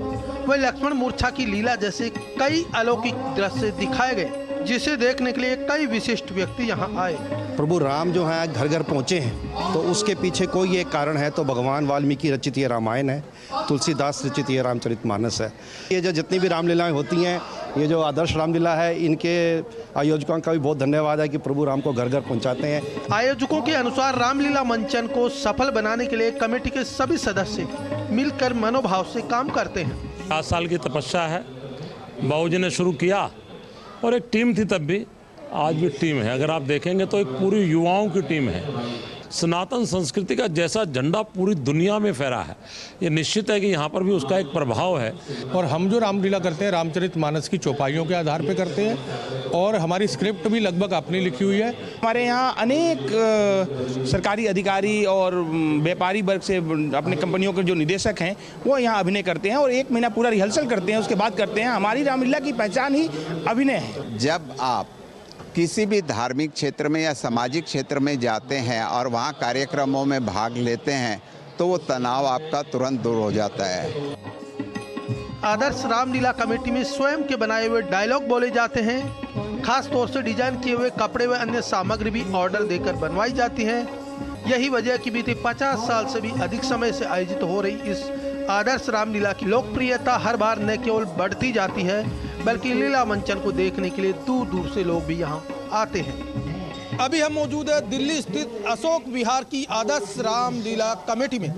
व लक्ष्मण मूर्छा की लीला जैसे कई अलौकिक दृश्य दिखाए गए, जिसे देखने के लिए कई विशिष्ट व्यक्ति यहाँ आए। प्रभु राम जो है घर घर पहुँचे हैं, तो उसके पीछे कोई एक कारण है, तो भगवान वाल्मीकि रचित ये रामायण है, तुलसीदास रचित ये रामचरितमानस है। ये जो जितनी भी रामलीलाएं होती हैं, ये जो आदर्श रामलीला है, इनके आयोजकों का भी बहुत धन्यवाद है कि प्रभु राम को घर घर पहुंचाते हैं। आयोजकों के अनुसार रामलीला मंचन को सफल बनाने के लिए कमेटी के सभी सदस्य मिलकर मनोभाव से काम करते हैं। 7 साल की तपस्या है, बाबूजी ने शुरू किया और एक टीम थी तब भी, आज भी टीम है। अगर आप देखेंगे तो एक पूरी युवाओं की टीम है। सनातन संस्कृति का जैसा झंडा पूरी दुनिया में फहरा है, ये निश्चित है कि यहाँ पर भी उसका एक प्रभाव है। और हम जो रामलीला करते हैं रामचरितमानस की चौपाइयों के आधार पर करते हैं, और हमारी स्क्रिप्ट भी लगभग अपनी लिखी हुई है। हमारे यहाँ अनेक सरकारी अधिकारी और व्यापारी वर्ग से अपने कंपनियों के जो निदेशक हैं, वो यहाँ अभिनय करते हैं और 1 महीना पूरा रिहर्सल करते हैं, उसके बाद करते हैं। हमारी रामलीला की पहचान ही अभिनय है। जब आप किसी भी धार्मिक क्षेत्र में या सामाजिक क्षेत्र में जाते हैं और वहाँ कार्यक्रमों में भाग लेते हैं, तो वो तनाव आपका तुरंत दूर हो जाता है। आदर्श रामलीला कमेटी में स्वयं के बनाए हुए डायलॉग बोले जाते हैं। खास तौर से डिजाइन किए हुए कपड़े व अन्य सामग्री भी ऑर्डर देकर बनवाई जाती है। यही वजह कि बीते 50 साल से भी अधिक समय से आयोजित हो रही इस आदर्श रामलीला की लोकप्रियता हर बार न केवल बढ़ती जाती है, बल्कि लीला मंचन को देखने के लिए दूर दूर से लोग भी यहाँ आते हैं। अभी हम मौजूद है दिल्ली स्थित अशोक विहार की आदर्श रामलीला कमेटी में।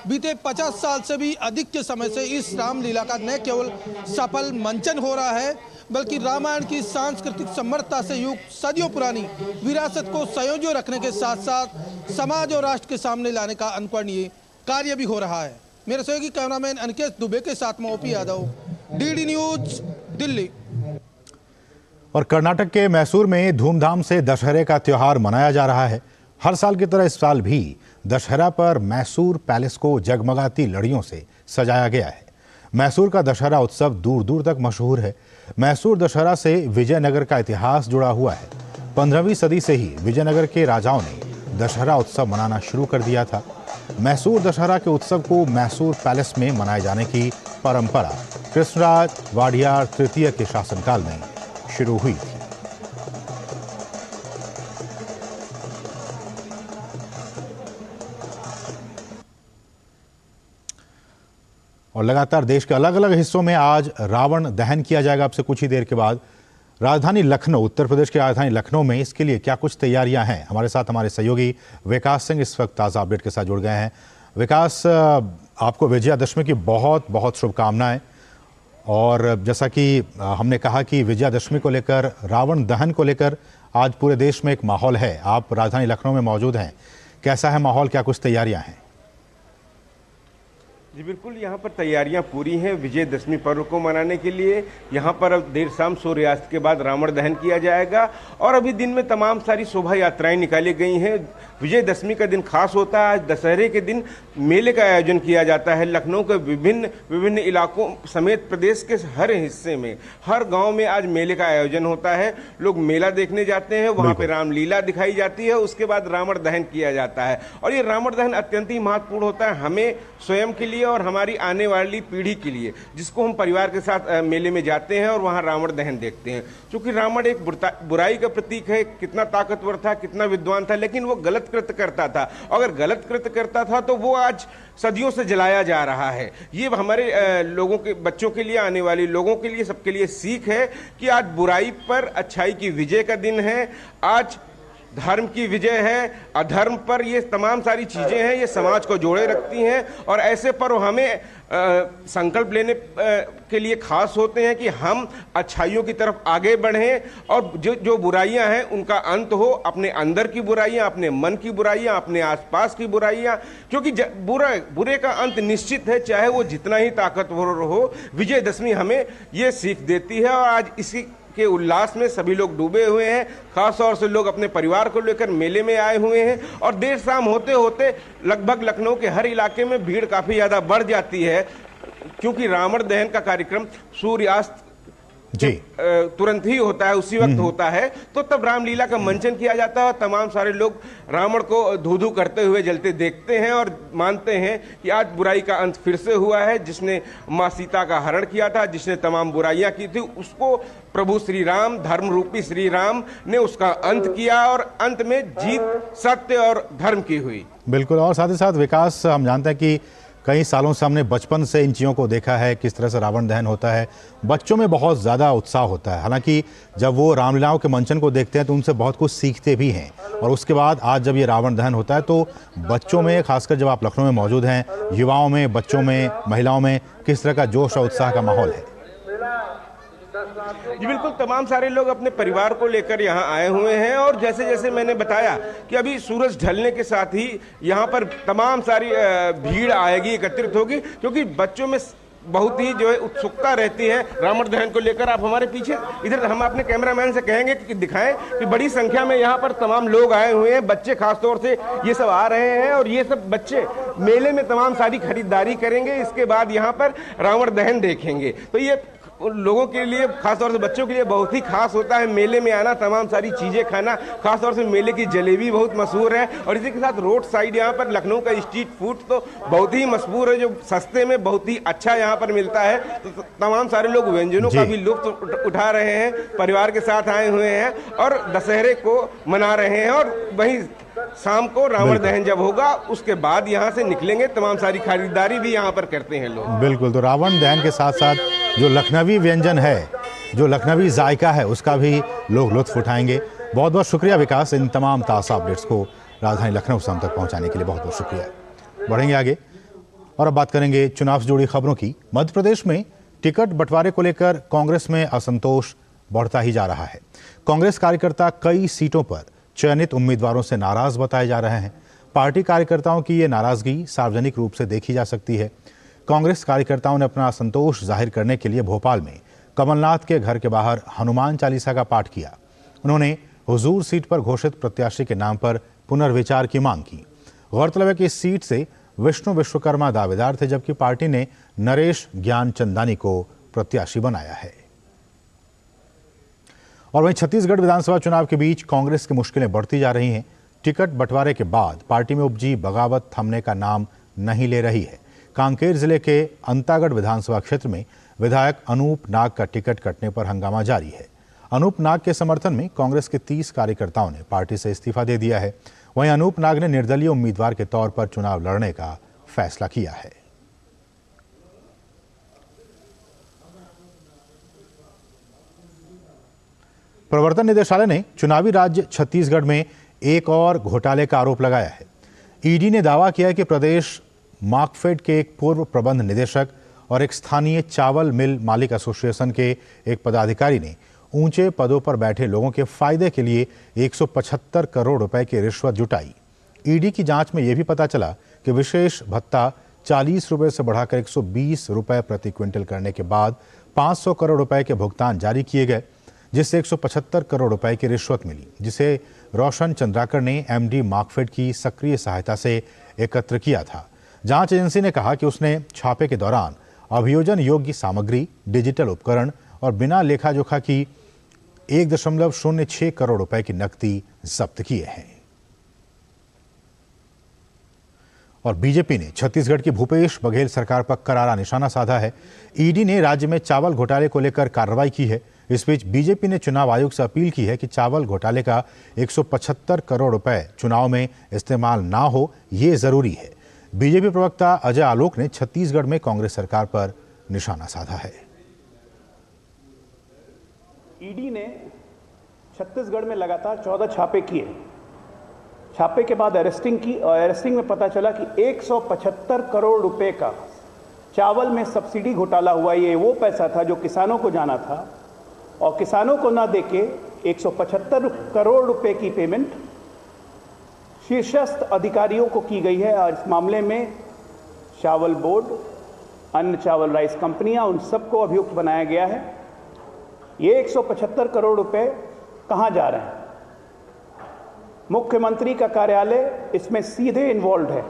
बीते 50 साल से भी अधिक के समय से इस रामलीला का न केवल सफल मंचन हो रहा है, बल्कि रामायण की सांस्कृतिक समृद्धता से युक्त सदियों पुरानी विरासत को संयोजित रखने के साथ साथ समाज और राष्ट्र के सामने लाने का अनुकरणीय कार्य भी हो रहा है। मेरे सहयोगी कैमरामैन अनिकेत दुबे के साथ में OP Yadav, DD news, Delhi. और कर्नाटक के मैसूर में धूमधाम से दशहरे का त्योहार मनाया जा रहा है। हर साल की तरह इस साल भी दशहरा पर मैसूर पैलेस को जगमगाती लड़ियों से सजाया गया है। मैसूर का दशहरा उत्सव दूर दूर तक मशहूर है। मैसूर दशहरा से विजयनगर का इतिहास जुड़ा हुआ है। 15वीं सदी से ही विजयनगर के राजाओं ने दशहरा उत्सव मनाना शुरू कर दिया था। मैसूर दशहरा के उत्सव को मैसूर पैलेस में मनाए जाने की परंपरा कृष्णराज वाडियार तृतीय के शासनकाल में शुरू हुई थी। और लगातार देश के अलग अलग हिस्सों में आज रावण दहन किया जाएगा। अब से कुछ ही देर के बाद राजधानी लखनऊ, उत्तर प्रदेश की राजधानी लखनऊ में इसके लिए क्या कुछ तैयारियां हैं, हमारे साथ हमारे सहयोगी विकास सिंह इस वक्त ताज़ा अपडेट के साथ जुड़ गए हैं। विकास, आपको विजयादशमी की बहुत बहुत शुभकामनाएं। और जैसा कि हमने कहा कि विजयादशमी को लेकर, रावण दहन को लेकर आज पूरे देश में एक माहौल है। आप राजधानी लखनऊ में मौजूद हैं, कैसा है माहौल, क्या कुछ तैयारियां हैं? जी बिल्कुल, यहाँ पर तैयारियां पूरी हैं विजयदशमी पर्व को मनाने के लिए। यहाँ पर अब देर शाम सूर्यास्त के बाद रावण दहन किया जाएगा और अभी दिन में तमाम सारी शोभा यात्राएं निकाली गई हैं। विजयदशमी का दिन खास होता है। आज दशहरे के दिन मेले का आयोजन किया जाता है। लखनऊ के विभिन्न इलाकों समेत प्रदेश के हर हिस्से में, हर गाँव में आज मेले का आयोजन होता है। लोग मेला देखने जाते हैं, वहाँ पर रामलीला दिखाई जाती है, उसके बाद रावण दहन किया जाता है। और ये रावण दहन अत्यंत ही महत्वपूर्ण होता है हमें स्वयं के लिए और हमारी आने वाली पीढ़ी के लिए, जिसको हम परिवार के साथ मेले में जाते हैं और वहाँ रावण दहन देखते हैं। क्योंकि रावण एक बुराई का प्रतीक है, कितना ताकतवर था, कितना विद्वान था, लेकिन वो गलत कृत्य करता था। अगर गलत कृत्य करता था तो वो आज सदियों से जलाया जा रहा है। ये हमारे लोगों के, बच्चों के लिए, आने वाले लोगों के लिए, सबके लिए सीख है कि आज बुराई पर अच्छाई की विजय का दिन है। आज धर्म की विजय है, अधर्म पर ये तमाम सारी चीज़ें हैं, ये समाज को जोड़े रखती हैं। और ऐसे पर्व हमें संकल्प लेने के लिए खास होते हैं कि हम अच्छाइयों की तरफ आगे बढ़ें और जो बुराइयां हैं उनका अंत हो। अपने अंदर की बुराइयां, अपने मन की बुराइयां, अपने आसपास की बुराइयां, क्योंकि बुरे का अंत निश्चित है, चाहे वो जितना ही ताकतवर हो। विजयदशमी हमें ये सीख देती है और आज इसी के उल्लास में सभी लोग डूबे हुए हैं। खास तौर से लोग अपने परिवार को लेकर मेले में आए हुए हैं और देर शाम होते होते लगभग लखनऊ के हर इलाके में भीड़ काफ़ी ज़्यादा बढ़ जाती है, क्योंकि रावण दहन का कार्यक्रम सूर्यास्त जी तुरंत ही होता है, उसी वक्त होता है। तो तब रामलीला का मंचन किया जाता है और तमाम सारे लोग रावण को धू धू करते हुए जलते देखते हैं और मानते हैं कि आज बुराई का अंत फिर से हुआ है। जिसने माँ सीता का हरण किया था, जिसने तमाम बुराइयां की थी, उसको प्रभु श्री राम, धर्म रूपी श्री राम ने उसका अंत किया और अंत में जीत सत्य और धर्म की हुई। बिल्कुल। और साथ ही साथ विकास, हम जानते हैं कि कई सालों से हमने बचपन से इन चीज़ों को देखा है, किस तरह से रावण दहन होता है। बच्चों में बहुत ज़्यादा उत्साह होता है। हालांकि जब वो रामलीलाओं के मंचन को देखते हैं तो उनसे बहुत कुछ सीखते भी हैं। और उसके बाद आज जब ये रावण दहन होता है तो बच्चों में, खासकर जब आप लखनऊ में मौजूद हैं, युवाओं में, बच्चों में, महिलाओं में किस तरह का जोश और उत्साह का माहौल है? जी बिल्कुल, तमाम सारे लोग अपने परिवार को लेकर यहाँ आए हुए हैं और जैसे जैसे मैंने बताया कि अभी सूरज ढलने के साथ ही यहाँ पर तमाम सारी भीड़ आएगी, एकत्रित होगी, क्योंकि बच्चों में बहुत ही जो है उत्सुकता रहती है रावण दहन को लेकर। आप हमारे पीछे इधर, हम अपने कैमरामैन से कहेंगे कि दिखाएं कि बड़ी संख्या में यहाँ पर तमाम लोग आए हुए हैं, बच्चे खासतौर से ये सब आ रहे हैं और ये सब बच्चे मेले में तमाम सारी खरीदारी करेंगे, इसके बाद यहाँ पर रावण दहन देखेंगे। तो ये लोगों के लिए, खासतौर से बच्चों के लिए बहुत ही खास होता है मेले में आना, तमाम सारी चीज़ें खाना। खासतौर से मेले की जलेबी बहुत मशहूर है और इसी के साथ रोड साइड यहाँ पर लखनऊ का स्ट्रीट फूड तो बहुत ही मशहूर है, जो सस्ते में बहुत ही अच्छा यहाँ पर मिलता है। तो तमाम सारे लोग व्यंजनों का भी लुत्फ उठा रहे हैं, परिवार के साथ आए हुए हैं और दशहरे को मना रहे हैं। और वहीं शाम को रावण दहन जब होगा उसके बाद यहाँ से निकलेंगे, तमाम सारी खरीदारी भी यहाँ पर करते हैं लोग। बिल्कुल। तो रावण दहन के साथ साथ जो लखनवी व्यंजन है, जो लखनवी जायका है, उसका भी लोग लुत्फ उठाएंगे। बहुत बहुत शुक्रिया विकास, इन तमाम ताज़ा अपडेट्स को राजधानी लखनऊ से हम तक पहुँचाने के लिए बहुत बहुत शुक्रिया। बढ़ेंगे आगे और अब बात करेंगे चुनाव से जुड़ी खबरों की। मध्य प्रदेश में टिकट बंटवारे को लेकर कांग्रेस में असंतोष बढ़ता ही जा रहा है। कांग्रेस कार्यकर्ता कई सीटों पर चयनित उम्मीदवारों से नाराज बताए जा रहे हैं। पार्टी कार्यकर्ताओं की ये नाराजगी सार्वजनिक रूप से देखी जा सकती है। कांग्रेस कार्यकर्ताओं ने अपना असंतोष जाहिर करने के लिए भोपाल में कमलनाथ के घर के बाहर हनुमान चालीसा का पाठ किया। उन्होंने हुजूर सीट पर घोषित प्रत्याशी के नाम पर पुनर्विचार की मांग की। गौरतलब है कि इस सीट से विष्णु विश्वकर्मा दावेदार थे, जबकि पार्टी ने नरेश ज्ञानचंदानी को प्रत्याशी बनाया है। और वहीं छत्तीसगढ़ विधानसभा चुनाव के बीच कांग्रेस की मुश्किलें बढ़ती जा रही हैं। टिकट बंटवारे के बाद पार्टी में उपजी बगावत थमने का नाम नहीं ले रही है। कांकेर जिले के अंतागढ़ विधानसभा क्षेत्र में विधायक अनूप नाग का टिकट कटने पर हंगामा जारी है। अनूप नाग के समर्थन में कांग्रेस के 30 कार्यकर्ताओं ने पार्टी से इस्तीफा दे दिया है। वहीं अनूप नाग ने निर्दलीय उम्मीदवार के तौर पर चुनाव लड़ने का फैसला किया है। प्रवर्तन निदेशालय ने चुनावी राज्य छत्तीसगढ़ में एक और घोटाले का आरोप लगाया है। ईडी ने दावा किया है कि प्रदेश मार्कफेड के एक पूर्व प्रबंध निदेशक और एक स्थानीय चावल मिल मालिक एसोसिएशन के एक पदाधिकारी ने ऊंचे पदों पर बैठे लोगों के फायदे के लिए 175 करोड़ रुपए की रिश्वत जुटाई। ईडी की जांच में यह भी पता चला कि विशेष भत्ता 40 रुपए से बढ़ाकर 120 रुपए प्रति क्विंटल करने के बाद 500 करोड़ रुपए के भुगतान जारी किए गए, जिससे 175 करोड़ रुपए की रिश्वत मिली, जिसे रोशन चंद्राकर ने एमडी मार्कफेड की सक्रिय सहायता से एकत्र किया था। जांच एजेंसी ने कहा कि उसने छापे के दौरान अभियोजन योग्य सामग्री, डिजिटल उपकरण और बिना लेखा जोखा की 1.06 करोड़ रुपए की नकदी जब्त किए हैं। और बीजेपी ने छत्तीसगढ़ की भूपेश बघेल सरकार पर करारा निशाना साधा है। ईडी ने राज्य में चावल घोटाले को लेकर कार्रवाई की है। इस बीच बीजेपी ने चुनाव आयोग से अपील की है कि चावल घोटाले का 175 करोड़ रुपए चुनाव में इस्तेमाल ना हो, ये जरूरी है। बीजेपी प्रवक्ता अजय आलोक ने छत्तीसगढ़ में कांग्रेस सरकार पर निशाना साधा है। ईडी ने छत्तीसगढ़ में लगातार 14 छापे किए। छापे के बाद अरेस्टिंग की और अरेस्टिंग में पता चला कि 175 करोड़ रुपए का चावल में सब्सिडी घोटाला हुआ। ये वो पैसा था जो किसानों को जाना था और किसानों को ना देके 175 करोड़ रुपए की पेमेंट शीर्षस्थ अधिकारियों को की गई है। और इस मामले में चावल बोर्ड, अन्य चावल राइस कंपनियां, उन सबको अभियुक्त बनाया गया है। ये 175 करोड़ रुपए कहां जा रहे हैं? मुख्यमंत्री का कार्यालय इसमें सीधे इन्वॉल्व है।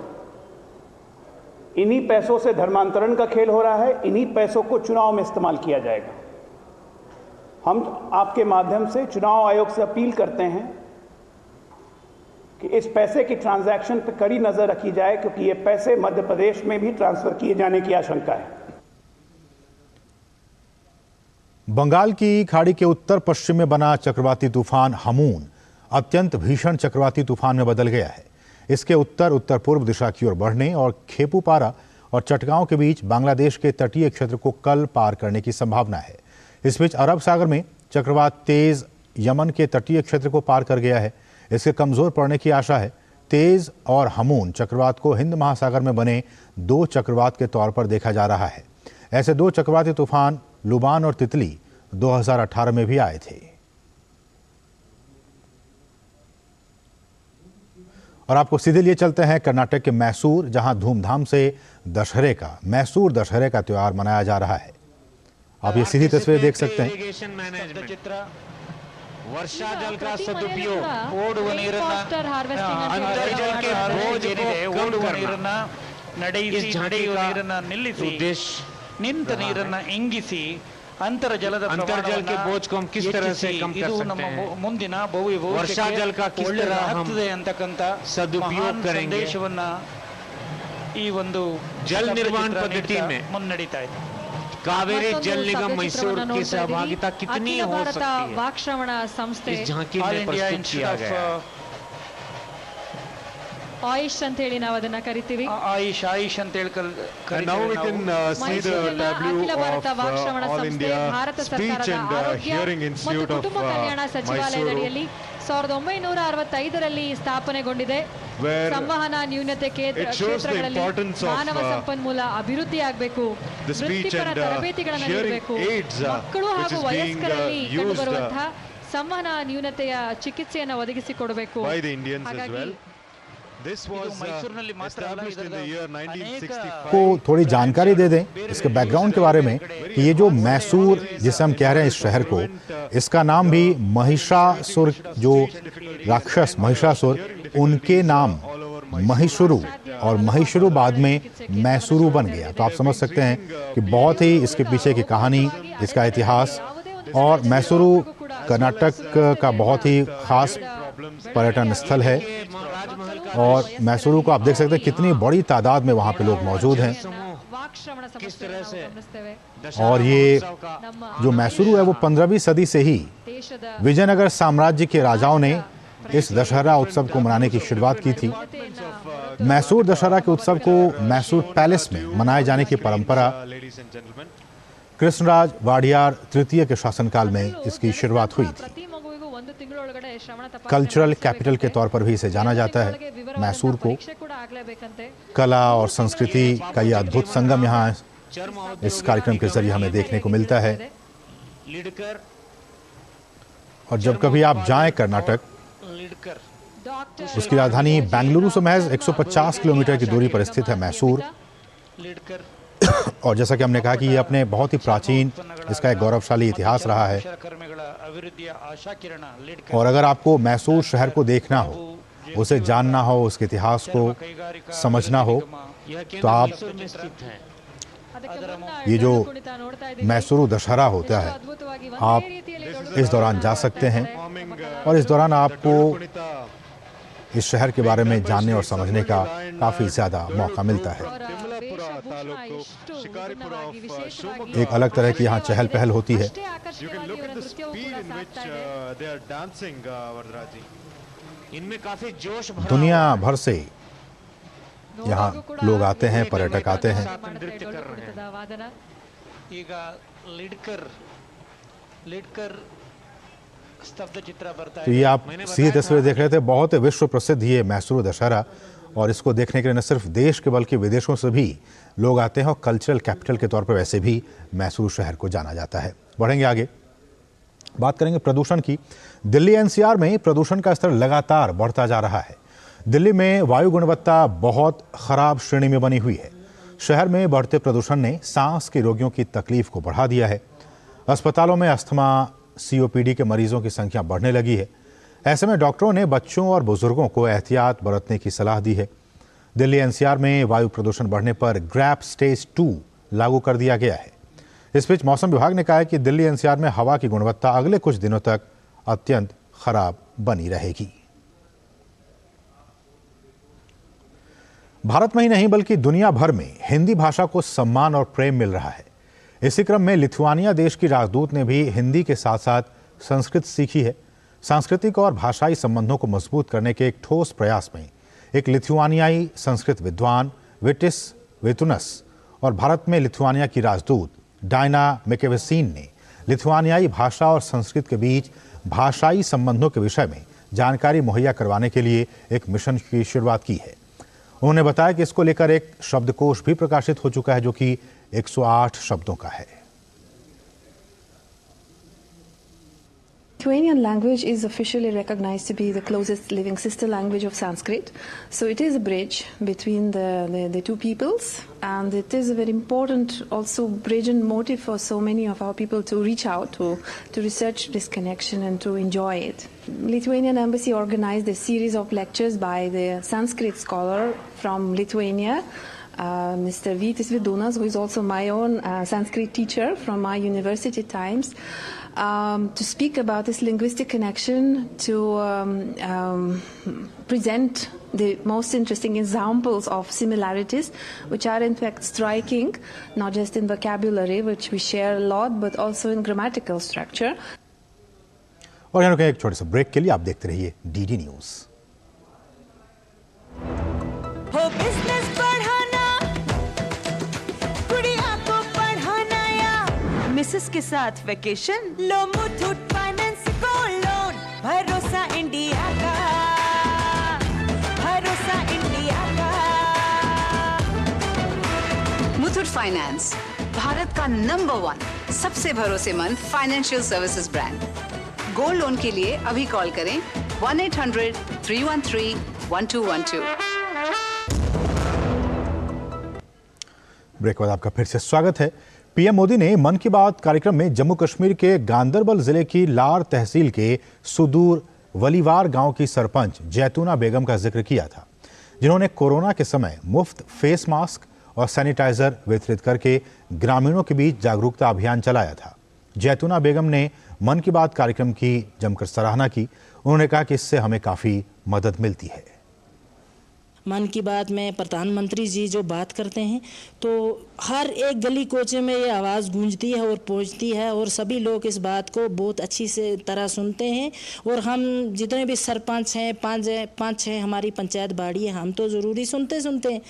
इन्हीं पैसों से धर्मांतरण का खेल हो रहा है, इन्हीं पैसों को चुनाव में इस्तेमाल किया जाएगा। हम आपके माध्यम से चुनाव आयोग से अपील करते हैं कि इस पैसे की ट्रांजैक्शन पर कड़ी नजर रखी जाए, क्योंकि ये पैसे मध्य प्रदेश में भी ट्रांसफर किए जाने की आशंका है। बंगाल की खाड़ी के उत्तर पश्चिम में बना चक्रवाती तूफान हमून अत्यंत भीषण चक्रवाती तूफान में बदल गया है। इसके उत्तर उत्तर पूर्व दिशा की ओर बढ़ने और खेपूपारा और चटगांव के बीच बांग्लादेश के तटीय क्षेत्र को कल पार करने की संभावना है। इस बीच अरब सागर में चक्रवात तेज यमन के तटीय क्षेत्र को पार कर गया है। इसके कमजोर पड़ने की आशा है। तेज और हमून चक्रवात को हिंद महासागर में बने 2 चक्रवात के तौर पर देखा जा रहा है। ऐसे 2 चक्रवाती तूफान लुबान और तितली 2018 में भी आए थे। और आपको सीधे लिए चलते हैं कर्नाटक के मैसूर, जहां धूमधाम से मैसूर दशहरे का त्योहार मनाया जा रहा है। आप ये सीधी तस्वीरें देख सकते हैं। वर्षा जल का सदुपयोग, ओडुव ನೀರನ್ನ ಅಂತರ್ಜಲಕ್ಕೆ ಬೋಜ್ ಏನಿದೆ ಓಡುವ ನೀರನ್ನ ನಡೆಯಿಸಿ ನಡೆಯುವ ನೀರನ್ನ ನಿಲ್ಲಿಸಿ ನಿಂತ ನೀರನ್ನ ಇಂಗಿಸಿ ಅಂತರ್ಜಲದ अंतर्जल के बोझ को हम किस तरह से कम कर सकते हैं, ಮುಂದಿನ ಭವ್ಯ वर्षा जल का किस तरह हम ಅಂತಕ್ಕಂತ सदुपयोग करेंगे। ಸಂದೇಶವನ್ನ ಈ ಒಂದು जल निर्माण पद्धति में ಮುನ್ನಡೀತಾ ಇದೆ। कावेरी जल निगम मैसूर की सहभागिता कितनी हो सकती है, वाक्श्रवण संस्थे इस झांकी में प्रस्तुत किया गया है। आयुष ಅಂತ ಹೇಳಿ ನಾವು ಅದನ್ನ ಕರಿತೀವಿ। ಆಯುಷ್ ಅಂತ ಹೇಳಿ ಕರಿತೀವಿ। Now we can see the tableau of All India Speech and Hearing Institute of ಸಚಿವಾಲಯದಡಿಯಲ್ಲಿ 1965ರಲ್ಲಿ ಸ್ಥಾಪನೆಗೊಂಡಿದೆ। ಸಂವಹನ ನ್ಯೂನತೆ ಕ್ಷೇತ್ರಗಳಲ್ಲಿ ಮಾನವ ಸಂಪನ್ಮೂಲ ಅಭಿವೃದ್ಧಿ ಆಗಬೇಕು, ವೃತ್ತಿಪರ ತರಬೇತಿಗಳನ್ನು ನೀಡಬೇಕು, ಮಕ್ಕಳು ಹಾಗೂ ವಯಸ್ಕರಲ್ಲಿ ಕಂಡುಬರುವಂತಹ ಸಂವಹನ ನ್ಯೂನತೆಯ ಚಿಕಿತ್ಸೆಯನ್ನು ಒದಗಿಸಿಕೊಡಬೇಕು। ಹಾಗಾಗಿ को थोड़ी जानकारी दे दें इसके बैकग्राउंड के बारे में कि ये जो मैसूर जिसे हम कह रहे हैं इस शहर को, इसका नाम भी महिषासुर, जो राक्षस महिषासुर, उनके नाम महिषुरु और महिषुरु बाद में मैसूरू बन गया। तो आप समझ सकते हैं कि बहुत ही इसके पीछे की कहानी, इसका इतिहास। और मैसूरू कर्नाटक का बहुत ही खास पर्यटन स्थल है और मैसूरू को आप देख सकते हैं कितनी बड़ी तादाद में वहाँ पे लोग मौजूद हैं। और ये जो मैसूरू है वो 15वीं सदी से ही विजयनगर साम्राज्य के राजाओं ने इस दशहरा उत्सव को मनाने की शुरुआत की थी। मैसूर दशहरा के उत्सव को मैसूर पैलेस में मनाए जाने की परंपरा कृष्णराज वाडियार तृतीय के शासनकाल में इसकी शुरुआत हुई थी। कल्चरल कैपिटल के तौर पर भी इसे जाना जाता है। मैसूर को कला और संस्कृति का यह अद्भुत संगम यहाँ इस कार्यक्रम के जरिए हमें देखने को मिलता है। और जब कभी आप जाएं कर्नाटक, उसकी राजधानी बेंगलुरु से महज 150 किलोमीटर की दूरी पर स्थित है मैसूर। और जैसा कि हमने कहा कि ये अपने बहुत ही प्राचीन, इसका एक गौरवशाली इतिहास रहा है। और अगर आपको मैसूर शहर को देखना हो, उसे जानना हो, उसके इतिहास को समझना हो, तो आप ये जो मैसूर दशहरा होता है, आप इस दौरान जा सकते हैं और इस दौरान आपको इस शहर के बारे में जानने और समझने का काफ़ी ज़्यादा मौका मिलता है। एक अलग तरह की यहाँ चहल पहल होती है। इनमें काफी जोश दुनिया भर से यहाँ लोग आते हैं, पर्यटक आते हैं। तो ये आप सीधी तस्वीर देख रहे थे। बहुत विश्व प्रसिद्ध ये मैसूर दशहरा, और इसको देखने के लिए न सिर्फ देश के बल्कि विदेशों से भी लोग आते हैं और कल्चरल कैपिटल के तौर पर वैसे भी मैसूर शहर को जाना जाता है। बढ़ेंगे आगे, बात करेंगे प्रदूषण की। दिल्ली एनसीआर में प्रदूषण का स्तर लगातार बढ़ता जा रहा है। दिल्ली में वायु गुणवत्ता बहुत खराब श्रेणी में बनी हुई है। शहर में बढ़ते प्रदूषण ने सांस के रोगियों की तकलीफ को बढ़ा दिया है। अस्पतालों में अस्थमा, सीओपीडी के मरीजों की संख्या बढ़ने लगी है। ऐसे में डॉक्टरों ने बच्चों और बुजुर्गों को एहतियात बरतने की सलाह दी है। दिल्ली एनसीआर में वायु प्रदूषण बढ़ने पर ग्रैप स्टेज 2 लागू कर दिया गया है। इस बीच मौसम विभाग ने कहा है कि दिल्ली एनसीआर में हवा की गुणवत्ता अगले कुछ दिनों तक अत्यंत खराब बनी रहेगी। भारत में ही नहीं बल्कि दुनिया भर में हिंदी भाषा को सम्मान और प्रेम मिल रहा है। इसी क्रम में लिथुआनिया देश की राजदूत ने भी हिंदी के साथ साथ संस्कृत सीखी है। सांस्कृतिक और भाषाई संबंधों को मजबूत करने के एक ठोस प्रयास में एक लिथुआनियाई संस्कृत विद्वान विटिस वेतुनस और भारत में लिथुआनिया की राजदूत डायना मेकेवेसीन ने लिथुआनियाई भाषा और संस्कृत के बीच भाषाई संबंधों के विषय में जानकारी मुहैया करवाने के लिए एक मिशन की शुरुआत की है। उन्होंने बताया कि इसको लेकर एक शब्दकोश भी प्रकाशित हो चुका है जो कि 108 शब्दों का है। Lithuanian language is officially recognized to be the closest living sister language of Sanskrit. So it is a bridge between the two peoples, and it is a very important also bridge and motive for so many of our people to reach out to research this connection and to enjoy it. Lithuanian Embassy organized a series of lectures by the Sanskrit scholar from Lithuania, Mr. Vytis Vidunas, who is also my own Sanskrit teacher from my university times, to speak about this linguistic connection, to present the most interesting examples of similarities, which are in fact striking, not just in vocabulary, which we share a lot, but also in grammatical structure. और यहाँ एक छोटे से break के लिए आप देखते रहिए डीडी न्यूज़। हो बिजनेस बढ़ाना, गुड़िया को पढ़ाना या मिसेस के साथ वेकेशन, लो मुथूट फाइनेंस गोल्ड लोन, भरोसा इंडिया का, भरोसा इंडिया का। मुथूट फाइनेंस, भारत का नंबर 1 सबसे भरोसेमंद financial services brand. Gold loan के लिए अभी कॉल करें 1-800-313-1212। ब्रेक के बाद आपका फिर से स्वागत है। पीएम मोदी ने मन की बात कार्यक्रम में जम्मू कश्मीर के गांदरबल जिले की लार तहसील के सुदूर वलीवार गांव की सरपंच जैतूना बेगम का जिक्र किया था, जिन्होंने कोरोना के समय मुफ्त फेस मास्क और सैनिटाइजर वितरित करके ग्रामीणों के बीच जागरूकता अभियान चलाया था। जैतूना बेगम ने मन की बात कार्यक्रम की जमकर सराहना की। उन्होंने कहा कि इससे हमें काफ़ी मदद मिलती है। मन की बात में प्रधानमंत्री जी जो बात करते हैं तो हर एक गली कोचे में ये आवाज़ गूंजती है और पहुंचती है, और सभी लोग इस बात को बहुत अच्छी से तरह सुनते हैं। और हम जितने भी सरपंच हैं, पाँच छः हमारी पंचायत बाड़ी है, हम तो ज़रूरी सुनते हैं।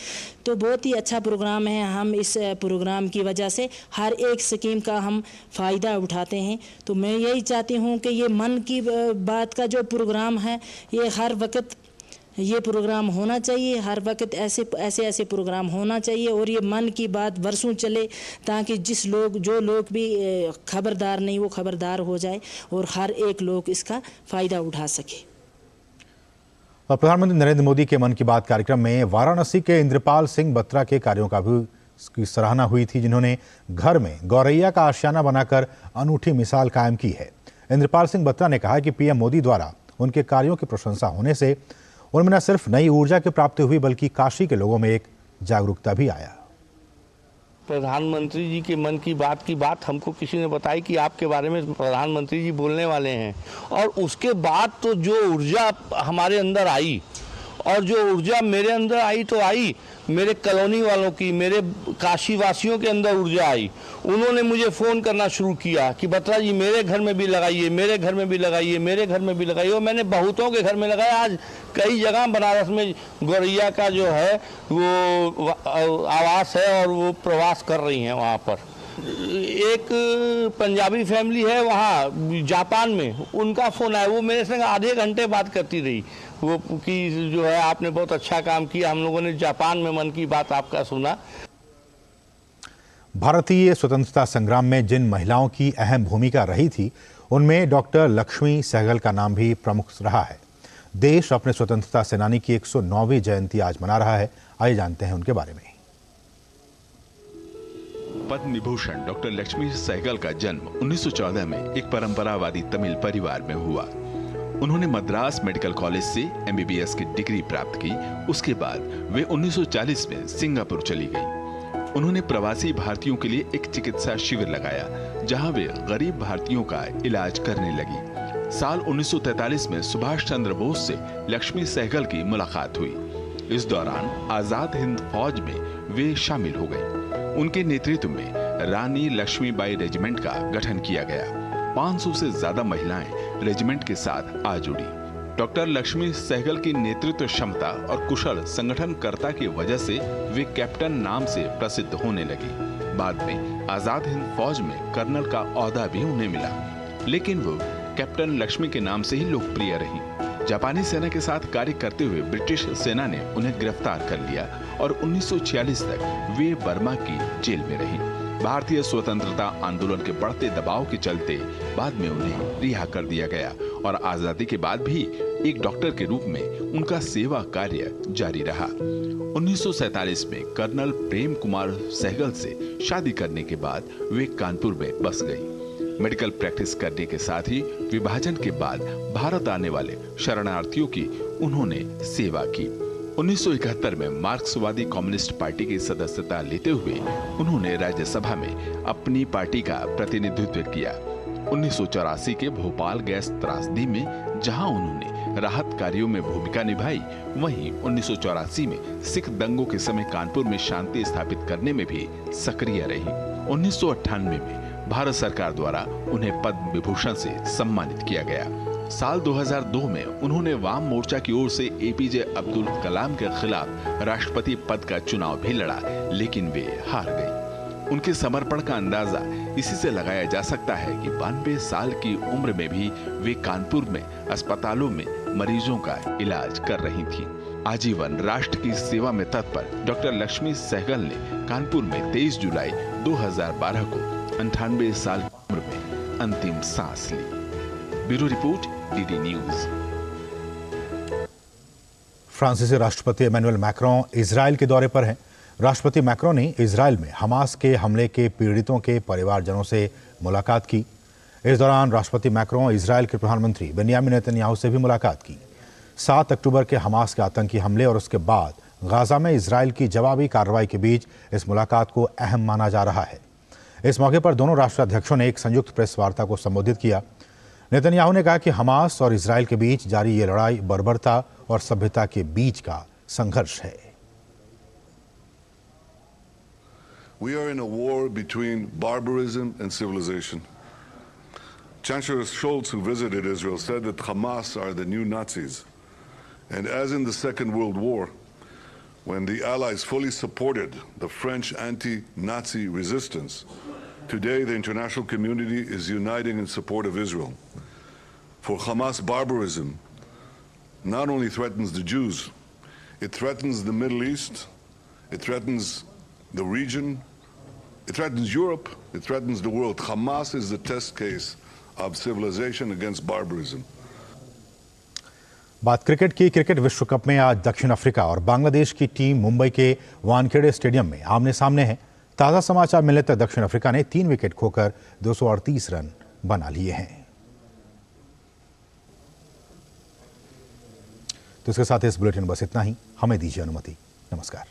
तो बहुत ही अच्छा प्रोग्राम है। हम इस प्रोग्राम की वजह से हर एक स्कीम का हम फ़ायदा उठाते हैं। तो मैं यही चाहती हूँ कि ये मन की बात का जो प्रोग्राम है ये हर वक्त ये प्रोग्राम होना चाहिए, हर वक्त ऐसे प्रोग्राम होना चाहिए, और ये मन की बात बरसों चले, ताकि जो लोग भी खबरदार नहीं वो खबरदार हो जाए और हर एक लोग इसका फ़ायदा उठा सके। और प्रधानमंत्री नरेंद्र मोदी के मन की बात कार्यक्रम में वाराणसी के इंद्रपाल सिंह बत्रा के कार्यों का भी की सराहना हुई थी, जिन्होंने घर में गौरैया का आशियाना बनाकर अनूठी मिसाल कायम की है। इंद्रपाल सिंह बत्रा ने कहा कि पीएम मोदी द्वारा उनके कार्यों की प्रशंसा होने से उनमें न सिर्फ नई ऊर्जा की प्राप्ति हुई, बल्कि काशी के लोगों में एक जागरूकता भी आया। प्रधानमंत्री जी के मन की बात हमको किसी ने बताई कि आपके बारे में प्रधानमंत्री जी बोलने वाले हैं, और उसके बाद तो जो ऊर्जा हमारे अंदर आई, और जो ऊर्जा मेरे अंदर आई तो आई, मेरे कॉलोनी वालों की, मेरे काशी वासियों के अंदर ऊर्जा आई। उन्होंने मुझे फ़ोन करना शुरू किया कि बत्रा जी मेरे घर में भी लगाइए, मेरे घर में भी लगाइए, मेरे घर में भी लगाइए। और मैंने बहुतों के घर में लगाया। आज कई जगह बनारस में गौरैया का जो है वो आवास है और वो प्रवास कर रही हैं वहाँ पर। एक पंजाबी फैमिली है वहाँ जापान में, उनका फ़ोन आया, वो मेरे संग आधे घंटे बात करती रही, वो कि जो है आपने बहुत अच्छा काम किया, हम लोगों ने जापान में मन की बात आपका सुना। भारतीय स्वतंत्रता संग्राम में जिन महिलाओं की अहम भूमिका रही थी, उनमें डॉक्टर लक्ष्मी सहगल का नाम भी प्रमुख रहा है। देश अपने स्वतंत्रता सेनानी की 109वीं जयंती आज मना रहा है। आइए जानते हैं उनके बारे में। पद्म विभूषण डॉक्टर लक्ष्मी सहगल का जन्म 1914 में एक परंपरावादी तमिल परिवार में हुआ। उन्होंने मद्रास मेडिकल कॉलेज से एमबीबीएस की डिग्री प्राप्त की। उसके बाद वे 1940 में सिंगापुर चली गईं। उन्होंने प्रवासी भारतीयों के लिए एक चिकित्सा शिविर लगाया, जहां वे गरीब भारतीयों का इलाज करने लगी। साल 1943 में सुभाष चंद्र बोस से लक्ष्मी सहगल की मुलाकात हुई। इस दौरान आजाद हिंद फौज में वे शामिल हो गए। उनके नेतृत्व में रानी लक्ष्मीबाई रेजिमेंट का गठन किया गया। 500 से ज्यादा महिलाएं रेजिमेंट के साथ आ जुड़ी। डॉक्टर लक्ष्मी सहगल की नेतृत्व क्षमता और कुशल संगठनकर्ता की वजह से वे कैप्टन नाम से प्रसिद्ध होने लगी। बाद में आजाद हिंद फौज में कर्नल का ओहदा भी उन्हें मिला, लेकिन वो कैप्टन लक्ष्मी के नाम से ही लोकप्रिय रही। जापानी सेना के साथ कार्य करते हुए ब्रिटिश सेना ने उन्हें गिरफ्तार कर लिया और 1946 तक वे बर्मा की जेल में रही। भारतीय स्वतंत्रता आंदोलन के बढ़ते दबाव के चलते बाद में उन्हें रिहा कर दिया गया और आजादी के बाद भी एक डॉक्टर के रूप में उनका सेवा कार्य जारी रहा। 1947 में कर्नल प्रेम कुमार सहगल से शादी करने के बाद वे कानपुर में बस गई। मेडिकल प्रैक्टिस करने के साथ ही विभाजन के बाद भारत आने वाले शरणार्थियों की उन्होंने सेवा की। 1971 में मार्क्सवादी कम्युनिस्ट पार्टी की सदस्यता लेते हुए उन्होंने राज्यसभा में अपनी पार्टी का प्रतिनिधित्व किया। 1984 के भोपाल गैस त्रासदी में जहां उन्होंने राहत कार्यों में भूमिका निभाई, वहीं 1984 में सिख दंगों के समय कानपुर में शांति स्थापित करने में भी सक्रिय रही। 1998 में भारत सरकार द्वारा उन्हें पद्म विभूषण से सम्मानित किया गया। साल 2002 में उन्होंने वाम मोर्चा की ओर से एपीजे अब्दुल कलाम के खिलाफ राष्ट्रपति पद का चुनाव भी लड़ा, लेकिन वे हार गए। उनके समर्पण का अंदाजा इसी से लगाया जा सकता है कि 92 साल की उम्र में भी वे कानपुर में अस्पतालों में मरीजों का इलाज कर रही थीं। आजीवन राष्ट्र की सेवा में तत्पर डॉक्टर लक्ष्मी सहगल ने कानपुर में 23 जुलाई 2012 को 98 साल की उम्र में अंतिम सांस ली। Bureau report, DD news. फ्रांसीसी राष्ट्रपति इमैनुअल मैक्रों इजराइल के दौरे पर हैं। राष्ट्रपति मैक्रों ने इजराइल में हमास के हमले के पीड़ितों के परिवारजनों से मुलाकात की। इस दौरान राष्ट्रपति मैक्रों इजराइल के प्रधानमंत्री बेंयामिन नेतन्याहू से भी मुलाकात की। 7 अक्टूबर के हमास के आतंकी हमले और उसके बाद गाजा में इजराइल की जवाबी कार्रवाई के बीच इस मुलाकात को अहम माना जा रहा है। इस मौके पर दोनों राष्ट्राध्यक्षों ने एक संयुक्त प्रेस वार्ता को संबोधित किया। नेतन्याहू ने कहा कि हमास और इजराइल के बीच जारी ये लड़ाई बर्बरता और सभ्यता के बीच का संघर्ष है। We are in a war between barbarism and civilization. Chancellor Scholz, who visited Israel, said that Hamas are the new Nazis. And as in the Second World War, when the Allies fully supported the French anti-Nazi resistance, today the international community is uniting in support of Israel. For Hamas, barbarism not only threatens the Jews, it threatens the Middle East, it threatens the region, it threatens Europe, it threatens the world. Hamas is the test case of civilization against barbarism. बात cricket की। Cricket विश्व cup में आज दक्षिण Africa और बांग्लादेश की team Mumbai के Wankhede stadium में आमने सामने है। ताज़ा समाचार मिलने तक दक्षिण अफ्रीका ने 3 विकेट खोकर 238 रन बना लिए हैं। तो इसके साथ इस बुलेटिन बस इतना ही। हमें दीजिए अनुमति। नमस्कार।